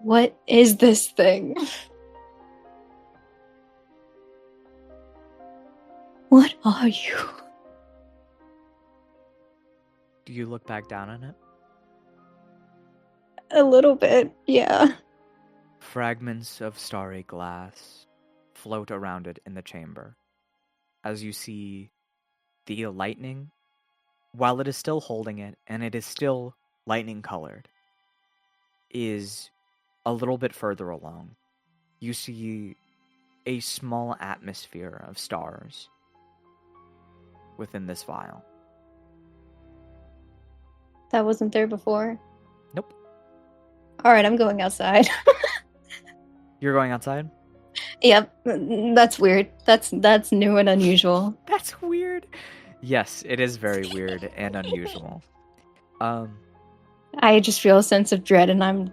What is this thing? What are you? Do you look back down on it? A little bit, yeah. Fragments of starry glass float around it in the chamber. As you see the lightning, while it is still holding it, and it is still lightning colored, is a little bit further along. You see a small atmosphere of stars within this vial. That wasn't there before. Nope. Alright, I'm going outside. You're going outside? Yep, that's weird. That's new and unusual. That's weird. Yes, it is very weird and unusual. I just feel a sense of dread, and I'm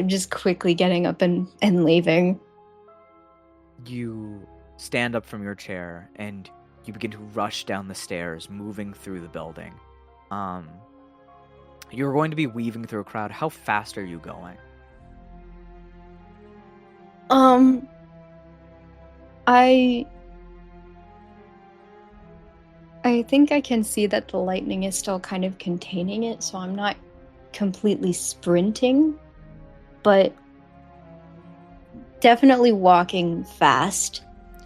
just quickly getting up and leaving. You stand up from your chair and you begin to rush down the stairs, moving through the building. You're going to be weaving through a crowd. How fast are you going? I think I can see that the lightning is still kind of containing it, so I'm not completely sprinting, but definitely walking fast.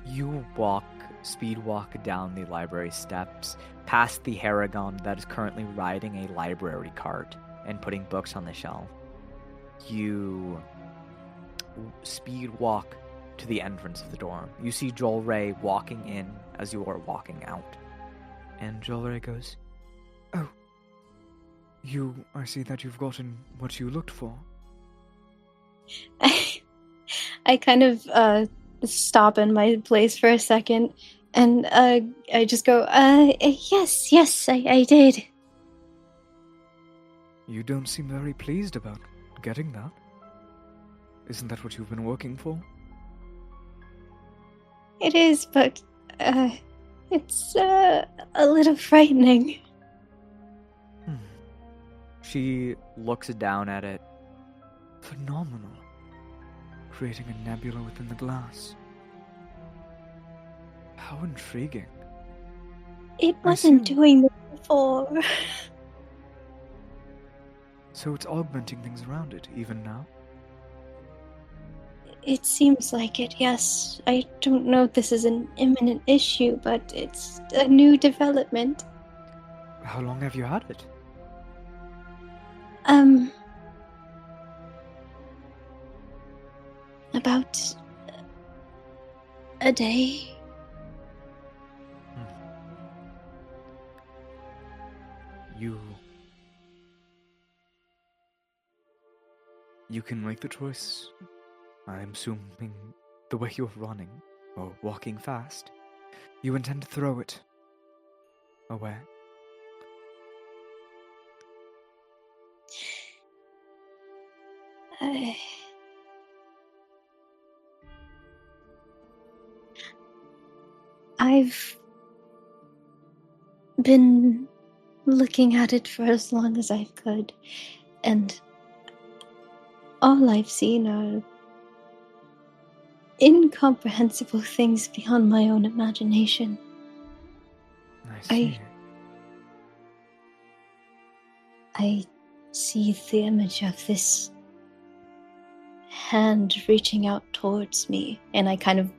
You speed walk down the library steps, past the Haragon that is currently riding a library cart and putting books on the shelf. You speed walk to the entrance of the dorm. You see Joel Ray walking in as you are walking out. And Joel Ray goes, Oh, I see that you've gotten what you looked for. I kind of stop in my place for a second, and I just go, yes, I did. You don't seem very pleased about getting that. Isn't that what you've been working for? It is, but it's a little frightening. She looks down at it. Phenomenal. Creating a nebula within the glass. How intriguing. It wasn't doing this before. So it's augmenting things around it, even now? It seems like it, yes. I don't know if this is an imminent issue, but it's a new development. How long have you had it? About a day. You can make the choice. I'm assuming the way you're running, or walking fast, you intend to throw it away. I've been looking at it for as long as I could, and all I've seen are incomprehensible things beyond my own imagination. I see. I see the image of this hand reaching out towards me, and I kind of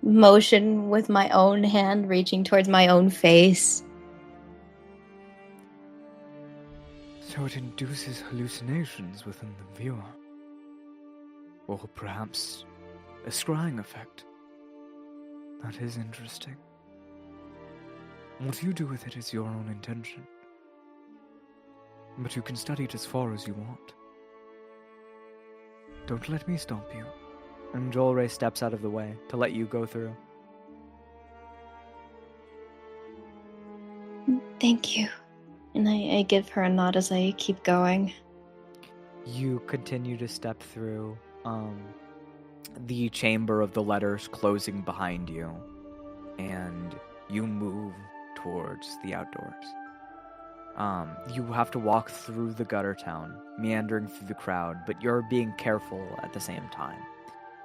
motion with my own hand reaching towards my own face. So it induces hallucinations within the viewer. Or perhaps a scrying effect. That is interesting. What you do with it is your own intention. But you can study it as far as you want. Don't let me stop you. And Joel Ray steps out of the way to let you go through. Thank you. And I give her a nod as I keep going. You continue to step through the chamber of the letters closing behind you, and you move towards the outdoors. You have to walk through the gutter town, meandering through the crowd, but you're being careful at the same time.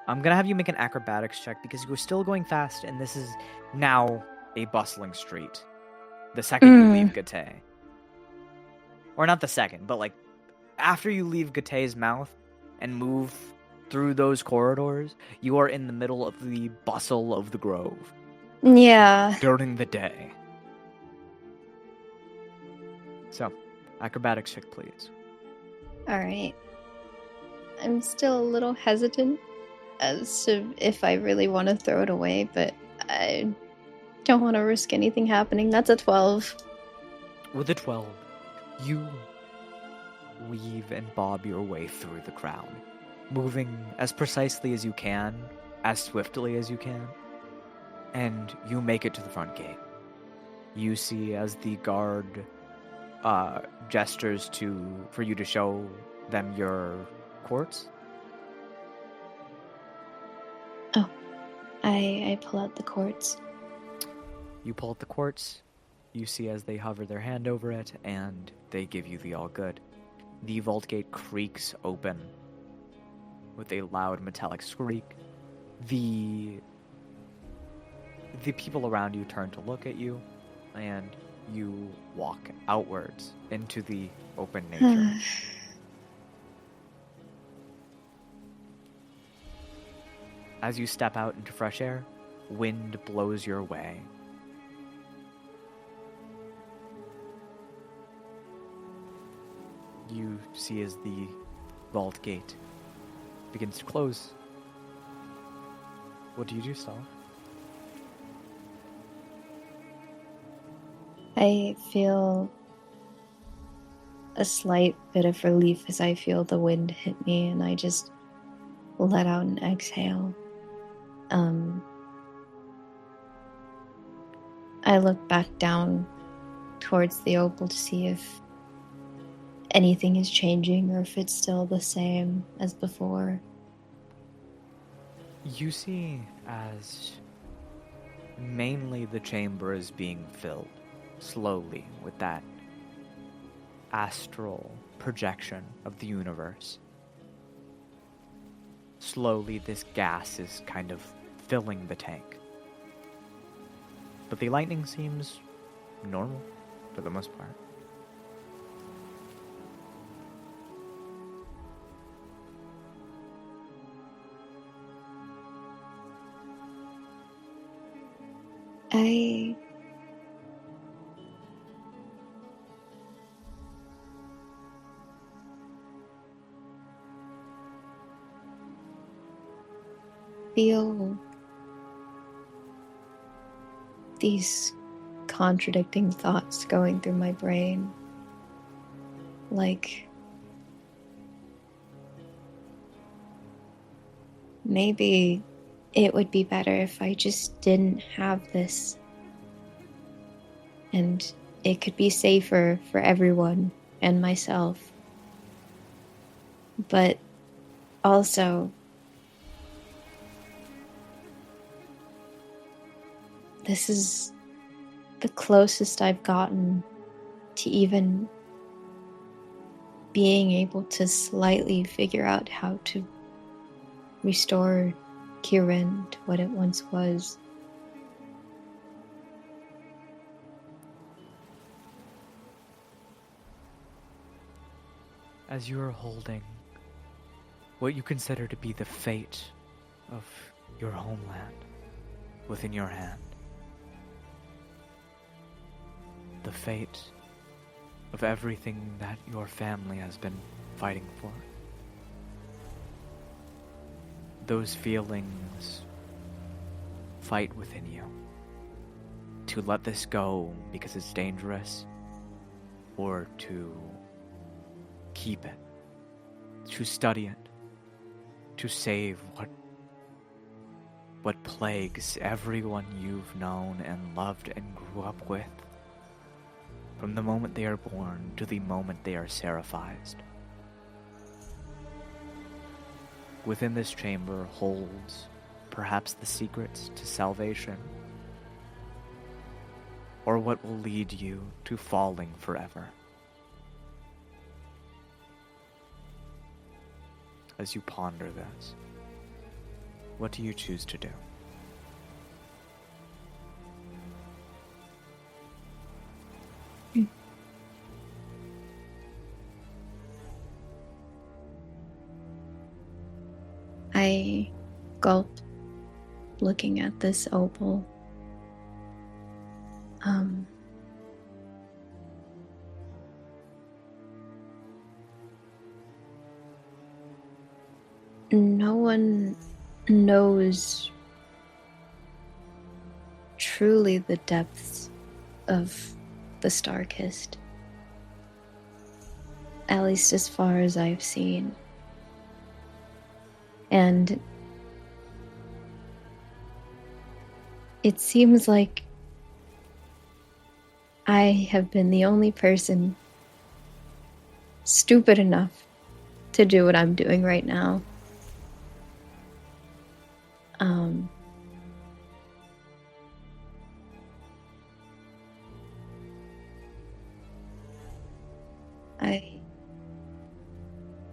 I'm gonna have you make an acrobatics check because you're still going fast, and this is now a bustling street. The second you leave Gate. Or not the second, but like after you leave Gate's mouth and move through those corridors, you are in the middle of the bustle of the grove Yeah. during the day. So, acrobatics check, please. Alright. I'm still a little hesitant as to if I really want to throw it away, but I don't want to risk anything happening. That's a 12. With a 12, you weave and bob your way through the crowd, moving as precisely as you can, as swiftly as you can, and you make it to the front gate. You see as the guard gestures for you to show them your quartz. Oh, I pull out the quartz. You pull out the quartz. You see as they hover their hand over it, and they give you the all good. The vault gate creaks open with a loud metallic squeak. The people around you turn to look at you, and you walk outwards into the open nature. As you step out into fresh air, wind blows your way. You see as the vault gate begins to close. What do you do, Stella? I feel a slight bit of relief as I feel the wind hit me, and I just let out an exhale. I look back down towards the opal to see if anything is changing or if it's still the same as before. You see as mainly the chamber is being filled slowly with that astral projection of the universe. Slowly this gas is kind of filling the tank. But the lightning seems normal for the most part. I feel these contradicting thoughts going through my brain. Like, maybe it would be better if I just didn't have this. And it could be safer for everyone and myself. But also, this is the closest I've gotten to even being able to slightly figure out how to restore Kirin to what it once was. As you are holding what you consider to be the fate of your homeland within your hand, the fate of everything that your family has been fighting for, those feelings fight within you to let this go because it's dangerous, or to keep it, to study it, to save what plagues everyone you've known and loved and grew up with, from the moment they are born to the moment they are seraphized. Within this chamber holds perhaps the secrets to salvation, or what will lead you to falling forever. As you ponder this, what do you choose to do? I gulp, looking at this opal. No one knows truly the depths of the Star-Kissed. At least as far as I've seen. And it seems like I have been the only person stupid enough to do what I'm doing right now. I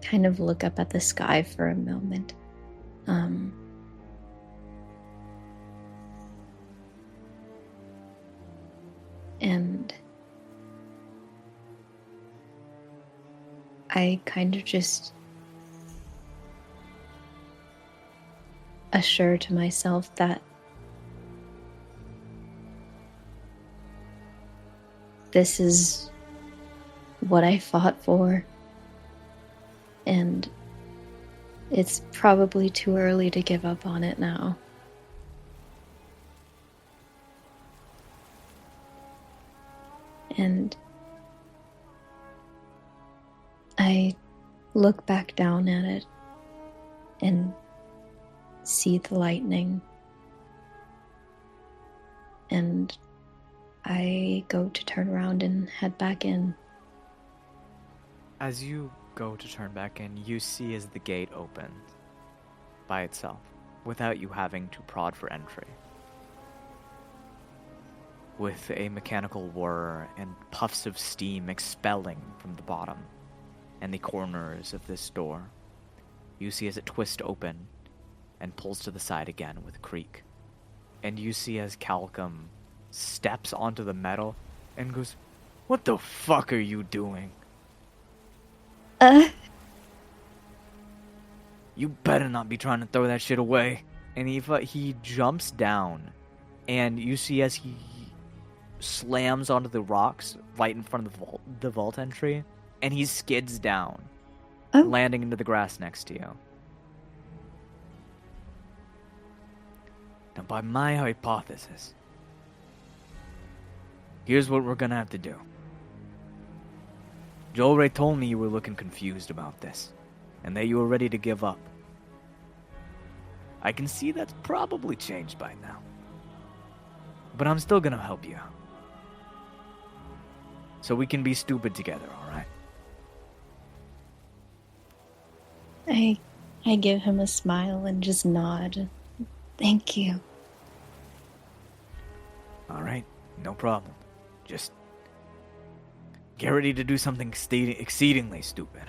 kind of look up at the sky for a moment. And I kind of just assure to myself that this is what I fought for, and it's probably too early to give up on it now. And I look back down at it and see the lightning, and I go to turn around and head back in. As you go to turn back in, you see as the gate opens by itself, without you having to prod for entry. With a mechanical whir and puffs of steam expelling from the bottom and the corners of this door, you see as it twists open and pulls to the side again with a creak. And you see as Calcum steps onto the metal and goes, "What the fuck are you doing? You better not be trying to throw that shit away." And he jumps down, and you see as he slams onto the rocks right in front of the vault entry, and he skids down, landing into the grass next to you. Now, by my hypothesis, here's what we're gonna have to do. Joel Ray told me you were looking confused about this, and that you were ready to give up. I can see that's probably changed by now. But I'm still gonna help you out. So we can be stupid together, alright? I give him a smile and just nod. Thank you. Alright, no problem. Just get ready to do something exceedingly stupid.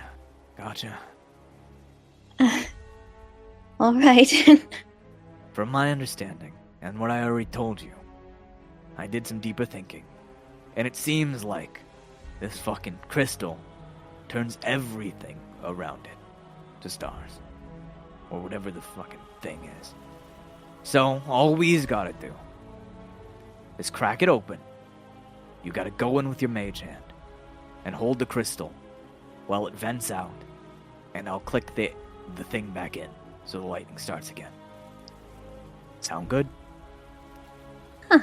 Gotcha. All right. From my understanding, and what I already told you, I did some deeper thinking. And it seems like this fucking crystal turns everything around it to stars. Or whatever the fucking thing is. So, all we's gotta do is crack it open. You gotta go in with your mage hand and hold the crystal while it vents out, and I'll click the thing back in so the lightning starts again. Sound good? Huh.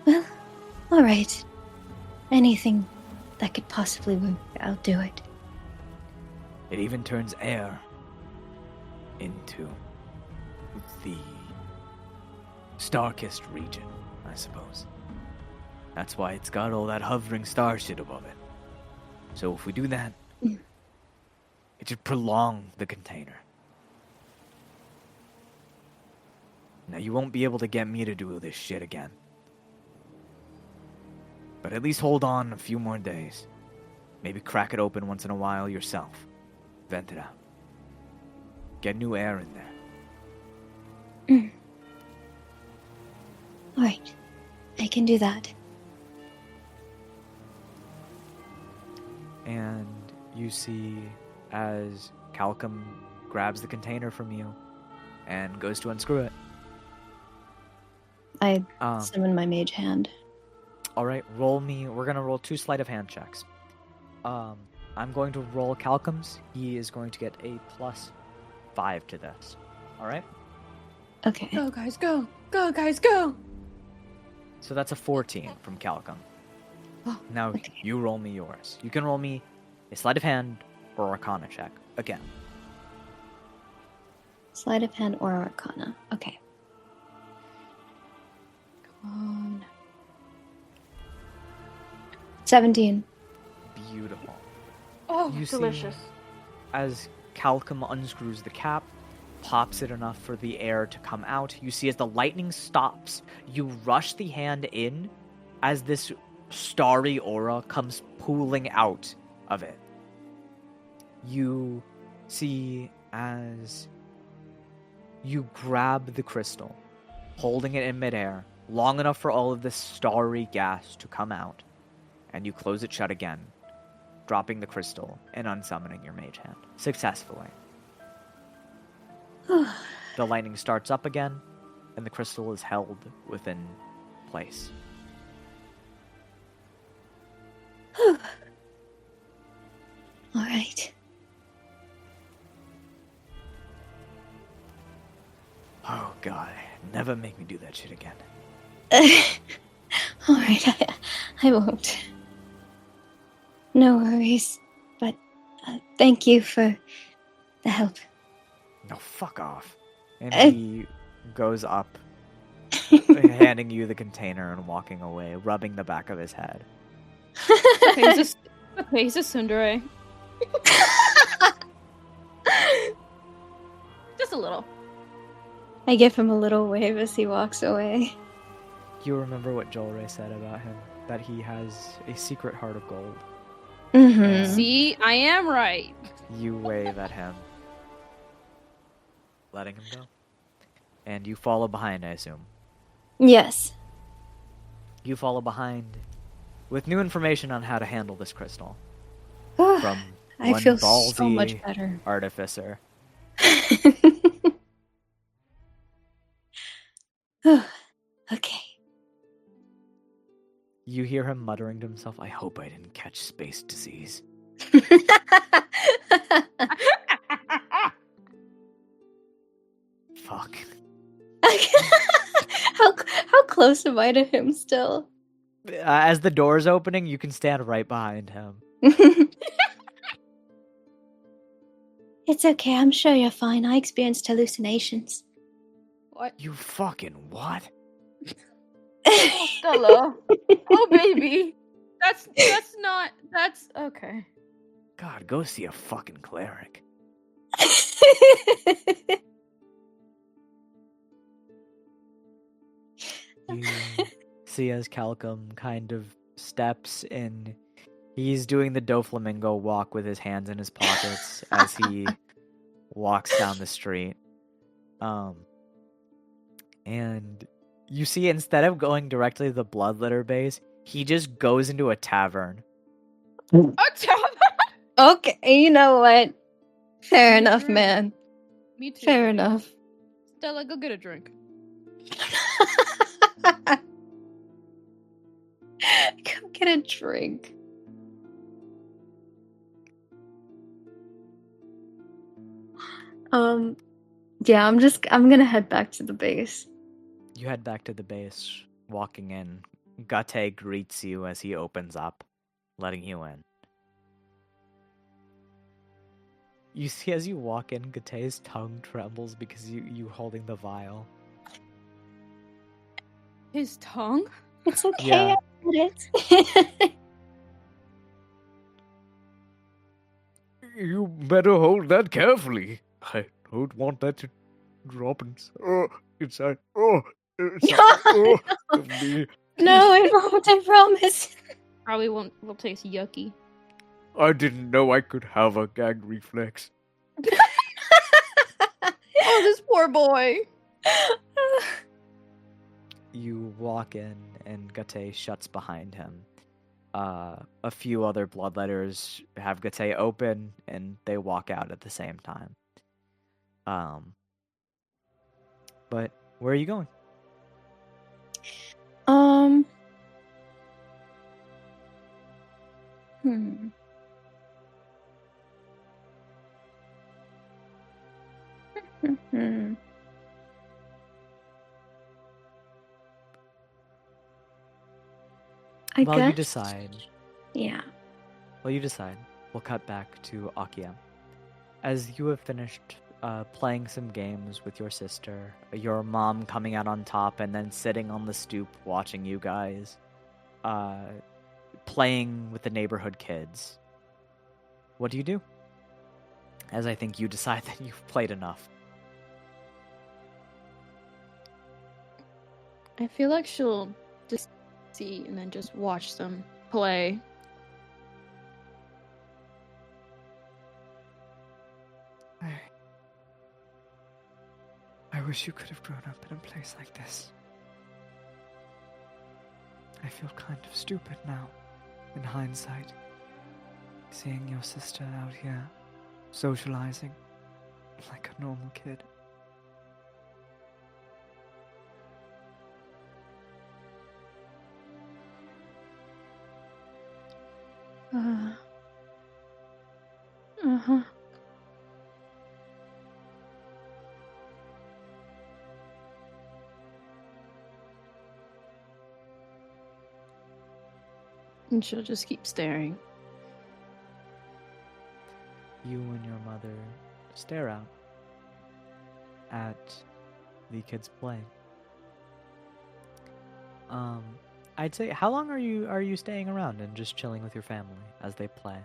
Well, alright. Anything that could possibly work, I'll do it. It even turns air into the Star-Kissed region, I suppose. That's why it's got all that hovering star shit above it. So if we do that, it should prolong the container. Now you won't be able to get me to do this shit again. But at least hold on a few more days. Maybe crack it open once in a while yourself. Vent it out. Get new air in there. Alright. I can do that. And you see as Calcum grabs the container from you and goes to unscrew it. I Um, summon my mage hand. all right, roll me. We're gonna roll 2 sleight of hand checks. I'm going to roll Calcum's. He is going to get a +5 to this. All right. Okay. Go, guys, go! Go, guys, go! So that's a 14 from Calcum. Oh, Now okay. you roll me yours. You can roll me a sleight of hand or Arcana check again. Sleight of hand or arcana. Okay. Come on. 17. Beautiful. Oh, You see- delicious. As Calcum unscrews the cap, pops it enough for the air to come out, you see as the lightning stops, you rush the hand in as this starry aura comes pooling out of it. You see as you grab the crystal, holding it in midair, long enough for all of this starry gas to come out, and you close it shut again, dropping the crystal and unsummoning your mage hand successfully. The lightning starts up again, and the crystal is held within place. All right. Oh god, never make me do that shit again. All right. I won't. No worries. But thank you for the help. No, fuck off. And Eh. he goes up, handing you the container and walking away, rubbing the back of his head. Okay, he's a tsundere. Just a little. I give him a little wave as he walks away. You remember what Joel Ray said about him? That he has a secret heart of gold. Mm-hmm. See, I am right. You wave at him, letting him go. And you follow behind, I assume. Yes. You follow behind with new information on how to handle this crystal Whew, from I one feel ballsy so much better. artificer. Okay. You hear him muttering to himself, I hope I didn't catch space disease. Fuck. how close am I to him still? As the door's opening, you can stand right behind him. It's okay, I'm sure you're fine. I experienced hallucinations. What? You fucking what? Stella. Oh, baby. That's okay. God, go see a fucking cleric. You see as Calcum kind of steps in. He's doing the Doflamingo walk with his hands in his pockets as he walks down the street. And you see instead of going directly to the Bloodletter base, he just goes into a tavern. Okay, you know what? Fair Me enough, too. man. Me too. Fair enough. Stella, go get a drink. Come get a drink. Yeah, I'm gonna head back to the base. You head back to the base, walking in. Gate greets you as he opens up, letting you in. You see as you walk in, Gate's tongue trembles because you holding the vial. His tongue? It's okay, Yeah. I get it. You better hold that carefully. I don't want that to drop inside. Of me. No, I won't, I promise. Probably will taste yucky. I didn't know I could have a gag reflex. Oh, this poor boy. You walk in, and Gate shuts behind him. A few other bloodletters have Gate open, and they walk out at the same time. But where are you going? Hmm. Hmm. I While you guess. decide, Yeah. we'll cut back to Akia. As you have finished playing some games with your sister, your mom coming out on top and then sitting on the stoop watching you guys, playing with the neighborhood kids, what do you do? As I think you decide that you've played enough. I feel like she'll just see and then just watch them play. I wish you could have grown up in a place like this. I feel kind of stupid now, in hindsight. Seeing your sister out here, socializing, like a normal kid. Uh-huh. And she'll just keep staring. You and your mother stare out at the kids playing. I'd say, how long are you staying around and just chilling with your family as they play?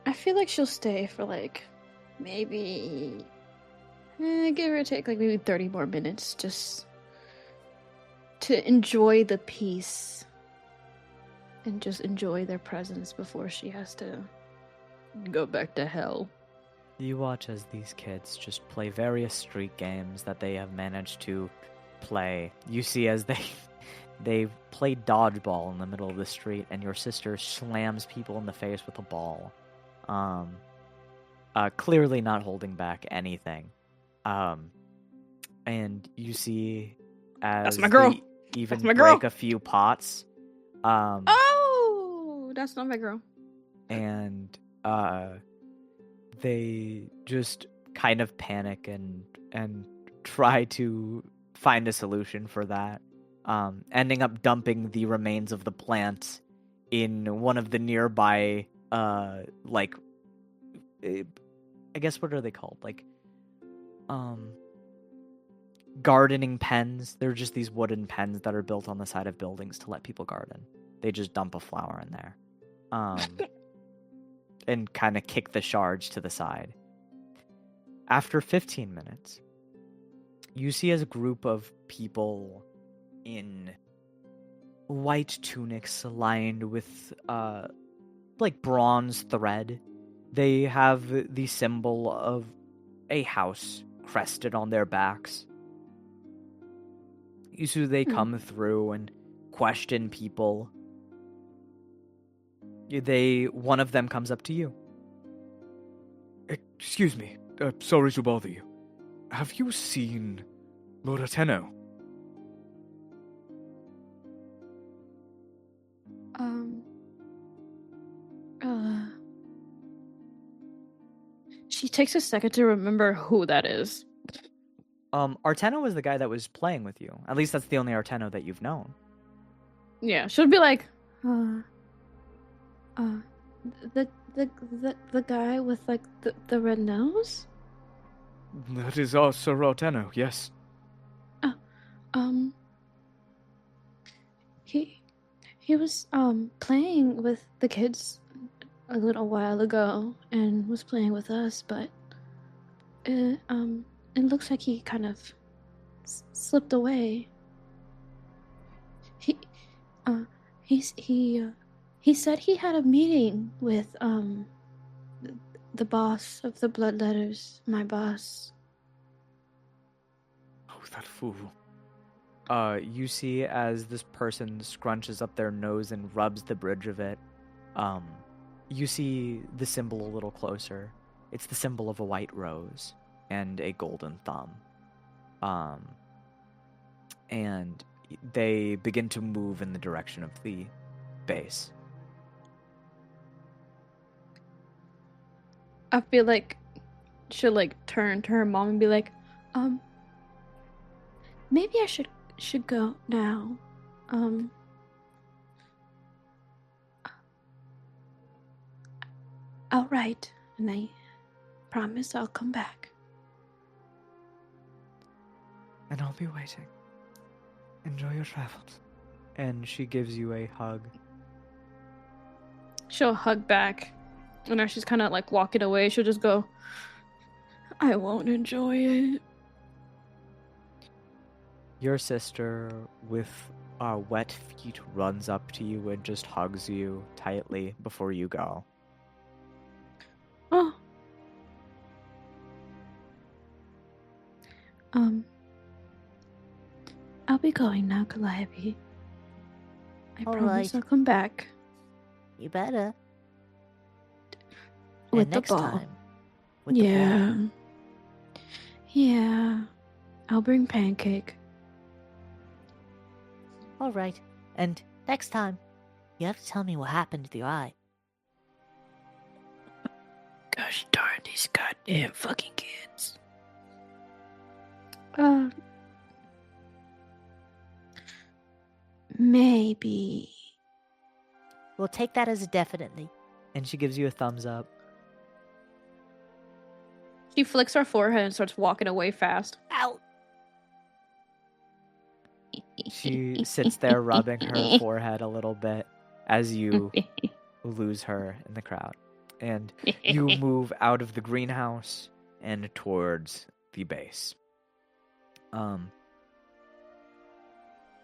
I feel like she'll stay for like maybe give or take like maybe 30 more minutes just to enjoy the peace and just enjoy their presence before she has to go back to hell. You watch as these kids just play various street games that they have managed to play. You see as they play dodgeball in the middle of the street, and your sister slams people in the face with a ball. Clearly not holding back anything. And you see as That's my girl. they even That's my break girl. a few pots. Oh, that's not my girl. And they just kind of panic and try to find a solution for that, ending up dumping the remains of the plant in one of the nearby like I guess, what are they called, like gardening pens. They're just these wooden pens that are built on the side of buildings to let people garden. They just dump a flower in there and kind of kick the shards to the side. After 15 minutes, you see as a group of people in white tunics lined with like bronze thread. They have the symbol of a house crested on their backs. You see they come through and question people. One of them comes up to you. Excuse me, sorry to bother you. Have you seen Lord Ateno? She takes a second to remember who that is. Arteno was the guy that was playing with you. At least that's the only Arteno that you've known. Yeah, she'll be like, the guy with like the red nose? That is our Sir Arteno, yes. He was playing with the kids a little while ago and was playing with us, but it looks like he kind of slipped away. He said he had a meeting with the boss of the Bloodletters, my boss. Oh, that fool. You see as this person scrunches up their nose and rubs the bridge of it, you see the symbol a little closer. It's the symbol of a white rose and a golden thumb. And they begin to move in the direction of the base. I feel like she'll like turn to her mom and be like, maybe I should go now. All right, and I promise I'll come back. And I'll be waiting. Enjoy your travels. And she gives you a hug. She'll hug back. And as she's kind of like walking away, she'll just go, I won't enjoy it. Your sister, with wet feet, runs up to you and just hugs you tightly before you go. Oh. I'll be going now, Calliope. I All promise right. I'll come back You better. with And the next ball. time, with the ball. Yeah. I'll bring pancake. All right. And next time, you have to tell me what happened with your eye. Gosh darn these goddamn fucking kids. Maybe. We'll take that as a definitely. And she gives you a thumbs up. She flicks her forehead and starts walking away fast. Ow! She sits there rubbing her forehead a little bit as you lose her in the crowd. And you move out of the greenhouse and towards the base.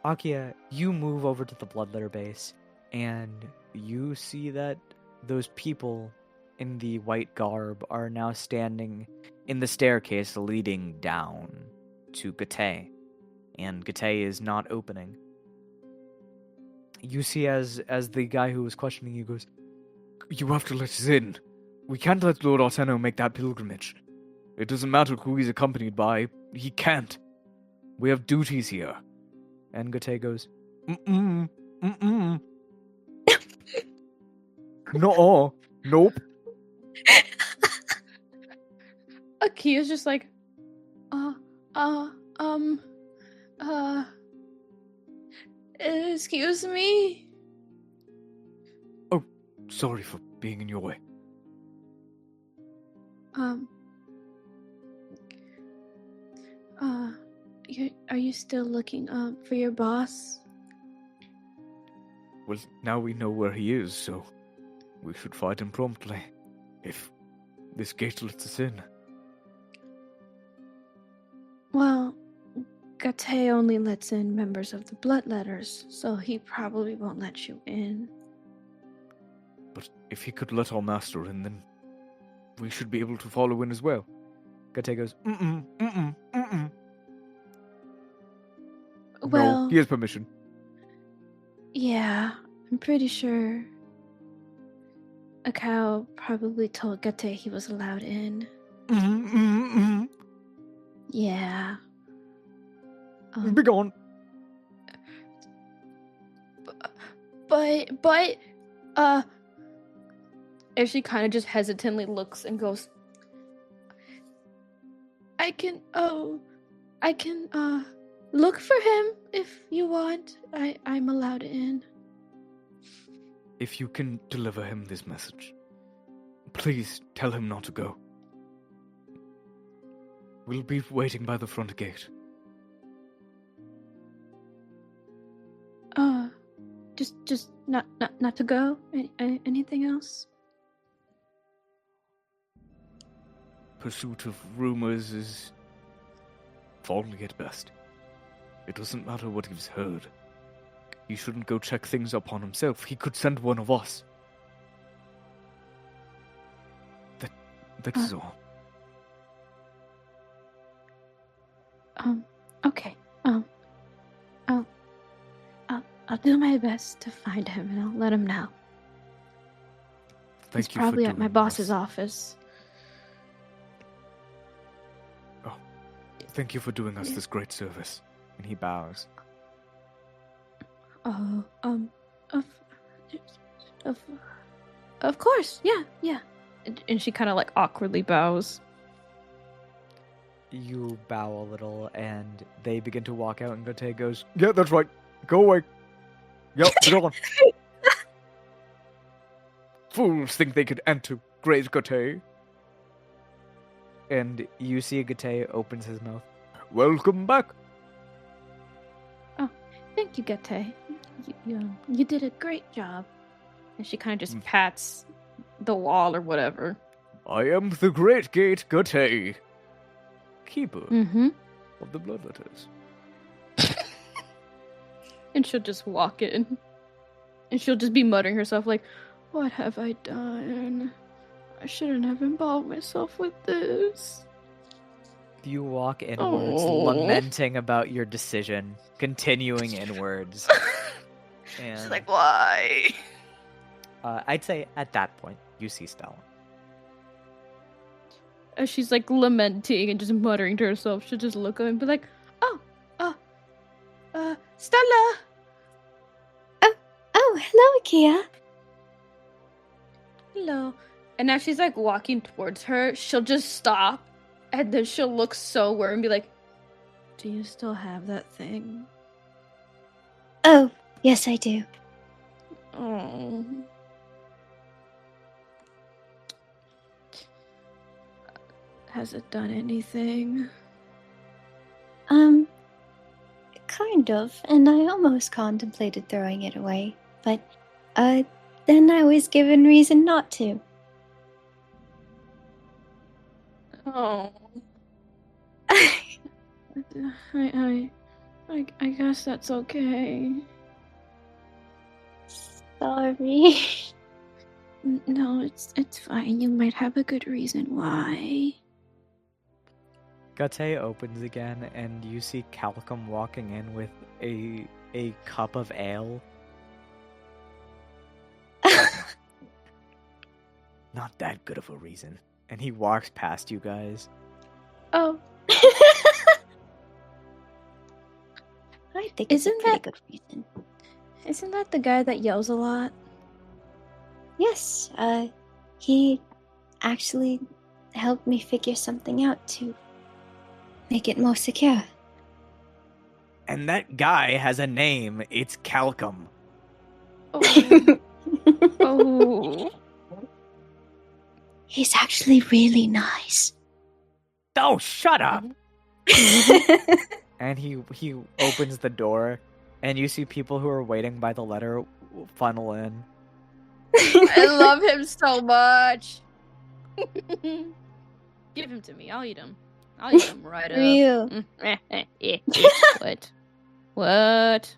Akia, you move over to the Bloodletter base, and you see that those people in the white garb are now standing in the staircase leading down to Gate, and Gate is not opening. You see as the guy who was questioning you goes, You have to let us in. We can't let Lord Orseno make that pilgrimage. It doesn't matter who he's accompanied by. He can't. We have duties here. and Gate goes, Mm-mm. No. Nope. Akia's just like, excuse me? Sorry for being in your way. Are you still looking for your boss? Well, now we know where he is, so we should find him promptly. If this gate lets us in. Well, Gate only lets in members of the Bloodletters, so he probably won't let you in. But if he could let our master in, then we should be able to follow in as well. Gate goes, Mm-mm. Well, No, he has permission. yeah, I'm pretty sure a cow probably told Gate he was allowed in. Yeah. Be gone. But, if she kind of just hesitantly looks and goes, I can look for him if you want. I'm allowed in. If you can deliver him this message, please tell him not to go. We'll be waiting by the front gate. Just not to go? Anything else? Pursuit of rumors is folly at best. It doesn't matter what he's heard. He shouldn't go check things up on himself. He could send one of us. That is all. Okay. I'll do my best to find him and I'll let him know. Thank He's you probably for at my doing boss's this. office. Thank you for doing us this great service. And he bows. Oh, of, of, of course, yeah. And she kind of like awkwardly bows. You bow a little, and they begin to walk out, and Gote goes, "Yeah, that's right. Go away. Yep, go on." Fools think they could enter Great Gote. And you see Gote opens his mouth. Welcome back. Thank you, Gete. You did a great job. And she kind of just pats the wall or whatever. I am the Great Gate Gote, keeper Mm-hmm. of the blood letters. And she'll just walk in. And she'll just be muttering herself like, what have I done? I shouldn't have involved myself with this. You walk inwards, Oh. lamenting about your decision, continuing inwards. And She's like, why? I'd say at that point, you see Stella. As she's like lamenting and just muttering to herself, she'll just look up and be like, Stella! Oh, hello, Akia. Hello. And as she's like walking towards her, she'll just stop and then she'll look so worried and be like, do you still have that thing? Oh, yes, I do. Oh. Has it done anything? Kind of, and I almost contemplated throwing it away, but, then I was given reason not to. Oh. I guess that's okay. Sorry. No, it's fine. You might have a good reason why. Gote opens again, and you see Calcum walking in with a cup of ale. Not that good of a reason. And he walks past you guys. Oh, I think it's Isn't a pretty that- good reason. isn't that the guy that yells a lot? Yes, he actually helped me figure something out to make it more secure. And that guy has a name. It's Calcum. Oh. Oh. He's actually really nice. Oh, shut up! And he opens the door, and you see people who are waiting by the letter funnel in. I love him so much. Give him to me. I'll eat him. I'll eat him right up. Real. What? What?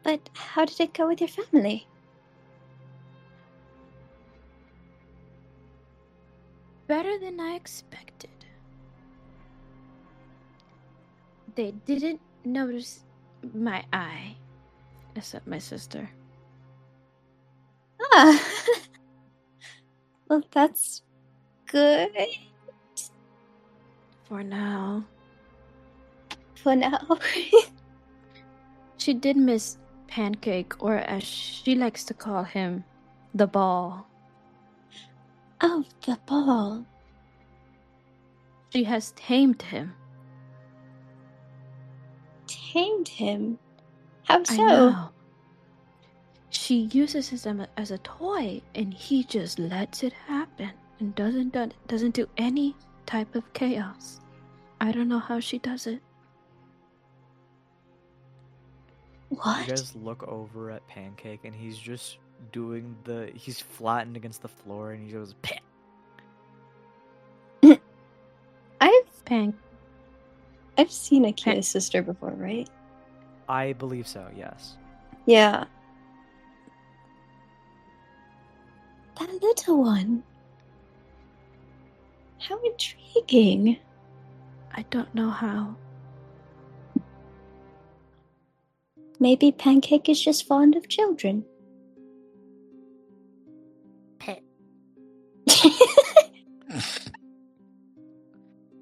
But how did it go with your family? Better than I expected. They didn't notice my eye, except my sister. Ah. Well, that's good For now. for now. She did miss Pancake, or as she likes to call him, the ball. Oh, the ball. She has tamed him. Tamed him? How so? I know. She uses him as a toy, and he just lets it happen and doesn't do any type of chaos. I don't know how she does it. What? You guys look over at Pancake, and he's just doing he's flattened against the floor, and he goes, "Peh." I've seen Akia's sister before, right? I believe so, yes. Yeah. That little one. How intriguing. I don't know how. Maybe Pancake is just fond of children. Pet.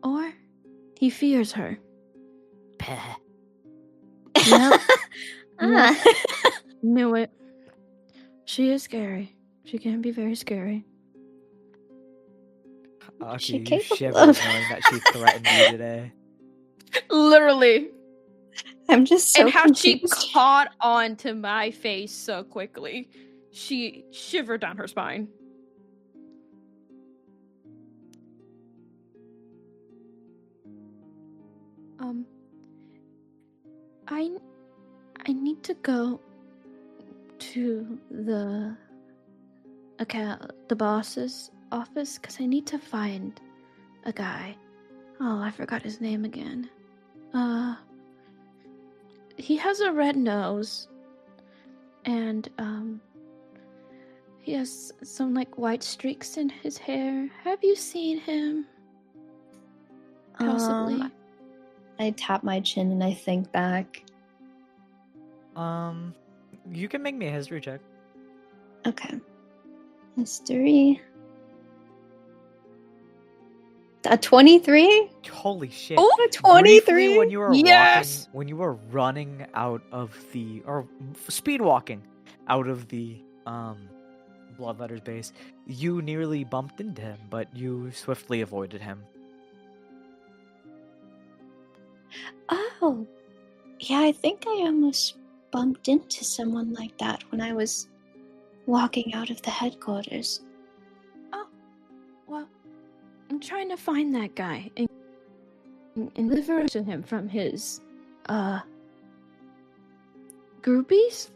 Or He fears her. Peh. Yep. Ah. Knew it. She is scary. She can be very scary. She Akia, you capable shiver of- knowing that she threatened you today. Literally. I'm just so And how she confused. caught on to my face so quickly. She shivered down her spine. I need to go to the boss's office because I need to find a guy. Oh, I forgot his name again. He has a red nose, and he has some like white streaks in his hair. Have you seen him? Possibly. I tap my chin and I think back. You can make me a history check. Okay. History. A 23? Holy shit! Oh, A 23? Briefly, when you were Yes! walking, when you were running out of the, or speed walking out of the Bloodletter's base, you nearly bumped into him, but you swiftly avoided him. Oh. Yeah, I think I almost bumped into someone like that when I was walking out of the headquarters. Oh, well, I'm trying to find that guy and deliver to him from his, groupies?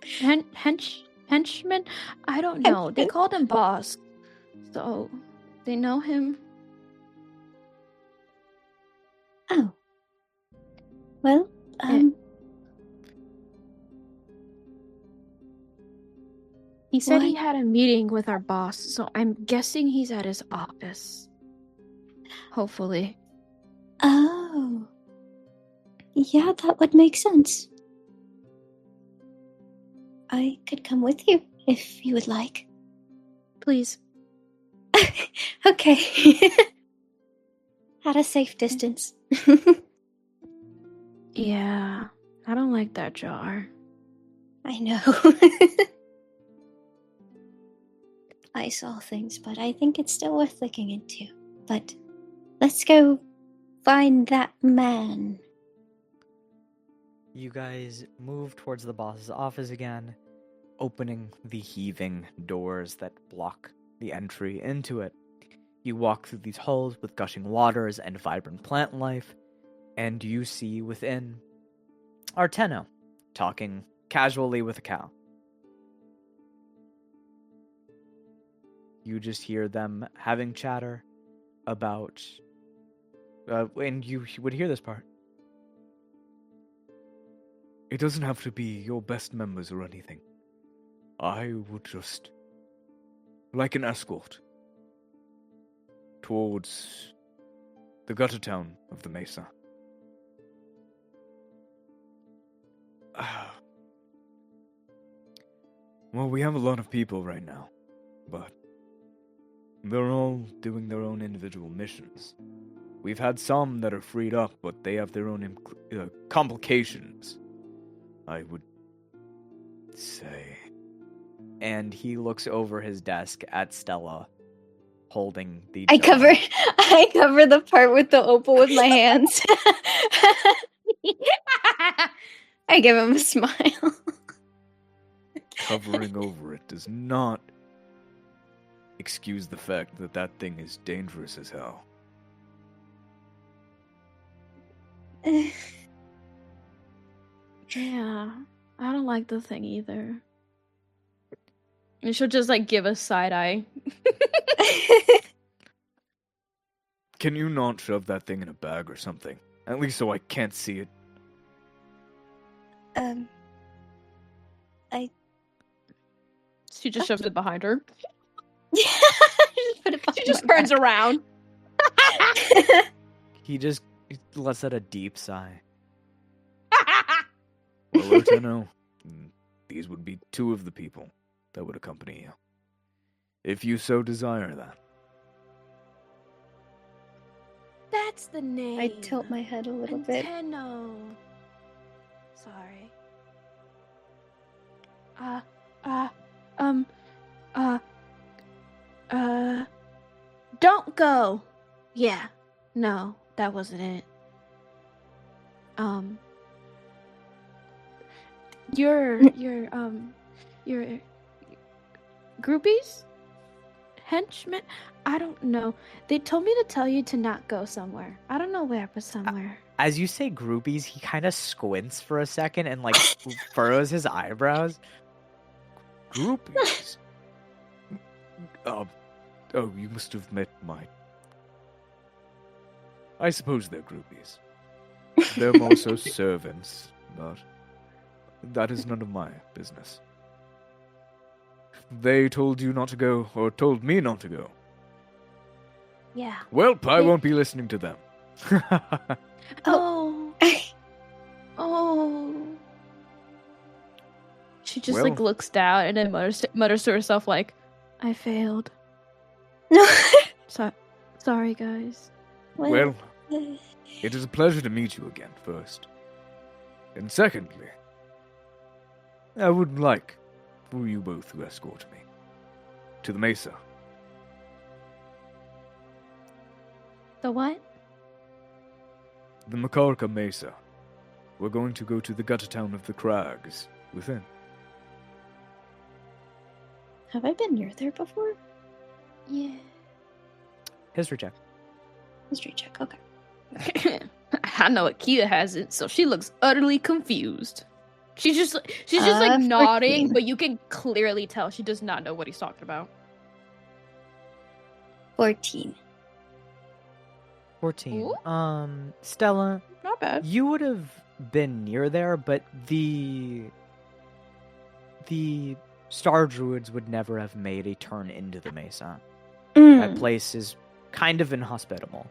Henchmen? I don't know. They Henchmen? called him boss. So, they know him. Oh. Well, He said he What? had a meeting with our boss, so I'm guessing he's at his office. Hopefully. Oh. Yeah, that would make sense. I could come with you if you would like. Please. Okay. At a safe distance. Yeah, I don't like that jar. I know. I saw things, but I think it's still worth looking into. But let's go find that man. You guys move towards the boss's office again, opening the heaving doors that block the entry into it. You walk through these halls with gushing waters and vibrant plant life, and you see within Arteno talking casually with a cow. You just hear them having chatter about, and you would hear this part. It doesn't have to be your best members or anything. I would just like an escort towards the gutter town of the Mesa. Well, we have a lot of people right now, but they're all doing their own individual missions. We've had some that are freed up, but they have their own complications, I would say. And he looks over his desk at Stella, holding the I jar. cover the part with the opal with my hands. I give him a smile. Covering over it does not excuse the fact that that thing is dangerous as hell. Yeah, I don't like the thing either. And she'll just like give a side eye. Can you not shove that thing in a bag or something? At least so I can't see it. She just shoves it behind her. Just put it She behind just my turns around. back. He just lets out a deep sigh. Well, Lieutenant, these would be two of the people that would accompany you, if you so desire that. That's the name. I tilt my head a little bit. Anteno. Sorry. Don't go. Yeah. No, that wasn't it. Your groupies? Henchmen? I don't know. They told me to tell you to not go somewhere. I don't know where, but somewhere. As you say groupies, he kind of squints for a second and like furrows his eyebrows. Groupies? Oh, you must have met my... I suppose they're groupies. They're more so servants, but that is none of my business. They told you not to go, or told me not to go. Yeah. Well, I won't be listening to them. Oh. Oh. She just like Well- looks down and then mutters to herself like, I failed. No. Sorry, guys. Well, it is a pleasure to meet you again, first. And secondly, I would like for you both to escort me to the Mesa. The what? The Makarka Mesa. We're going to go to the gutter town of the Crags within. Have I been near there before? Yeah. History check. History check. Okay. I know Akia hasn't, so she looks utterly confused. She's just like 14. nodding, but you can clearly tell she does not know what he's talking about. 14. 14. Ooh. Stella, Not bad. you would have been near there, but the Star Druids would never have made a turn into the Mesa. That place is kind of inhospitable.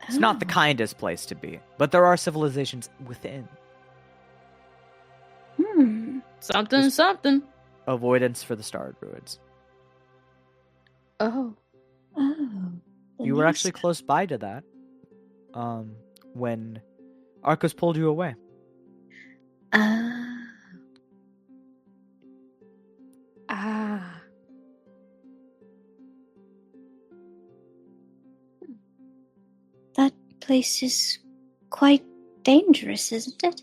It's not the kindest place to be, but there are civilizations within. Something. Avoidance for the Star Druids. Oh. Oh. You were actually close by to that. When Arcos pulled you away. Ah. That place is quite dangerous, isn't it?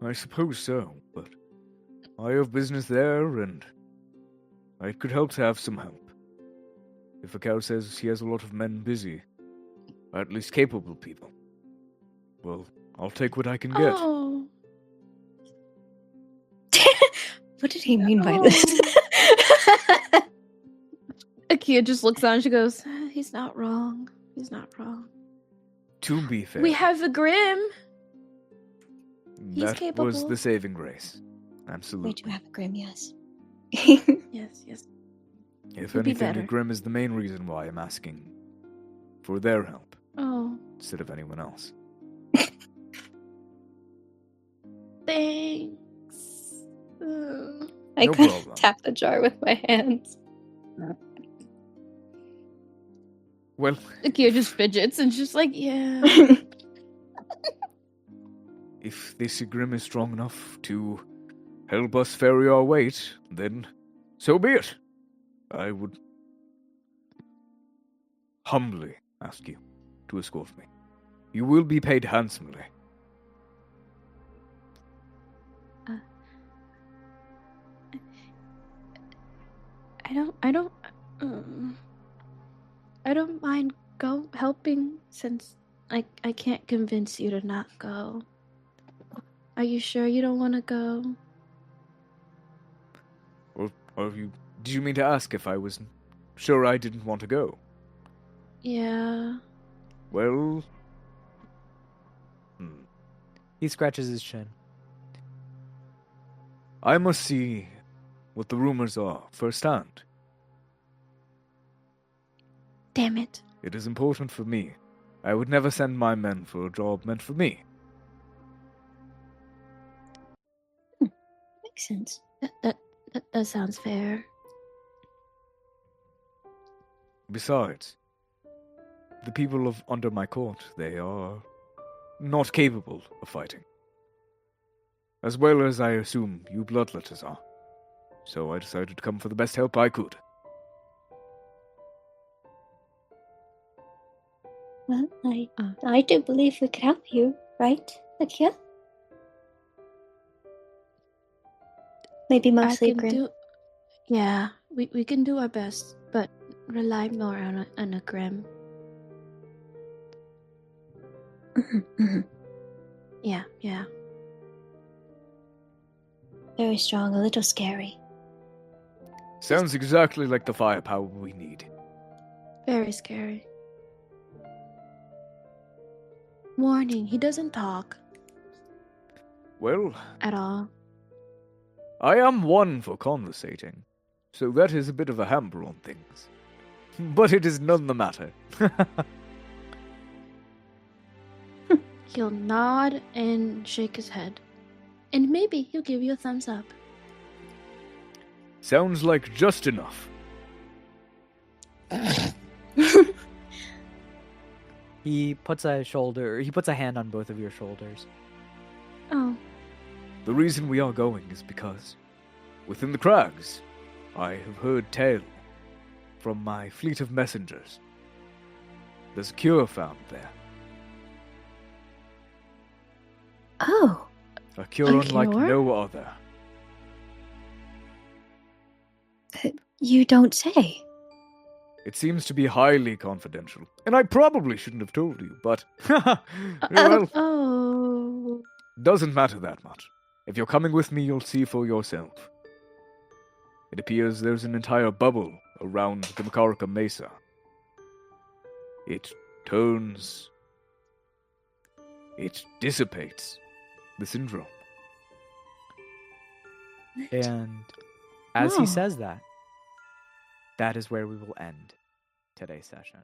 I suppose so, but I have business there, and I could help to have some help. If a cow says he has a lot of men busy, or at least capable people, well, I'll take what I can get. Oh. What did he mean by this? Akia just looks down and she goes, he's not wrong. He's not wrong. To be fair, We have the Grim. he's that was capable. the saving grace. Absolutely. We do have a grim, yes. Yes. If Could be anything, better. the Grim is the main reason why I'm asking for their help Oh. instead of anyone else. Thanks. I No could problem. tap the jar with my hands. Well, Akia just fidgets and just like, yeah. if this Grim is strong enough to help us ferry our weight, then so be it. I would humbly ask you to escort me. You will be paid handsomely. I don't mind helping since I can't convince you to not go. Are you sure you don't want to go? Or did you mean to ask if I was sure I didn't want to go? Yeah. Well, He scratches his chin. I must see what the rumors are firsthand. Damn it. It is important for me. I would never send my men for a job meant for me. Makes sense. That sounds fair. Besides, the people of under my court, they are not capable of fighting. As well as I assume you bloodletters are. So I decided to come for the best help I could. Well, I do believe we could help you, right, Akia? Maybe mostly Grim. Yeah, we can do our best, but rely more on a Grim. Yeah. Very strong, a little scary. Sounds exactly like the firepower we need. Very scary. Warning, he doesn't talk Well, at all. I am one for conversating, so that is a bit of a hamper on things. But it is none the matter. He'll nod and shake his head. And maybe he'll give you a thumbs up. Sounds like just enough. He puts a hand on both of your shoulders. Oh. The reason we are going is because, within the crags, I have heard tale from my fleet of messengers. There's a cure found there. Oh, A cure A unlike cure? no other. you don't say. It seems to be highly confidential, and I probably shouldn't have told you, but well, Oh. doesn't matter that much. If you're coming with me, you'll see for yourself. It appears there's an entire bubble around the Makaraka Mesa. It dissipates the syndrome. And as he Oh. says that, that is where we will end today's session.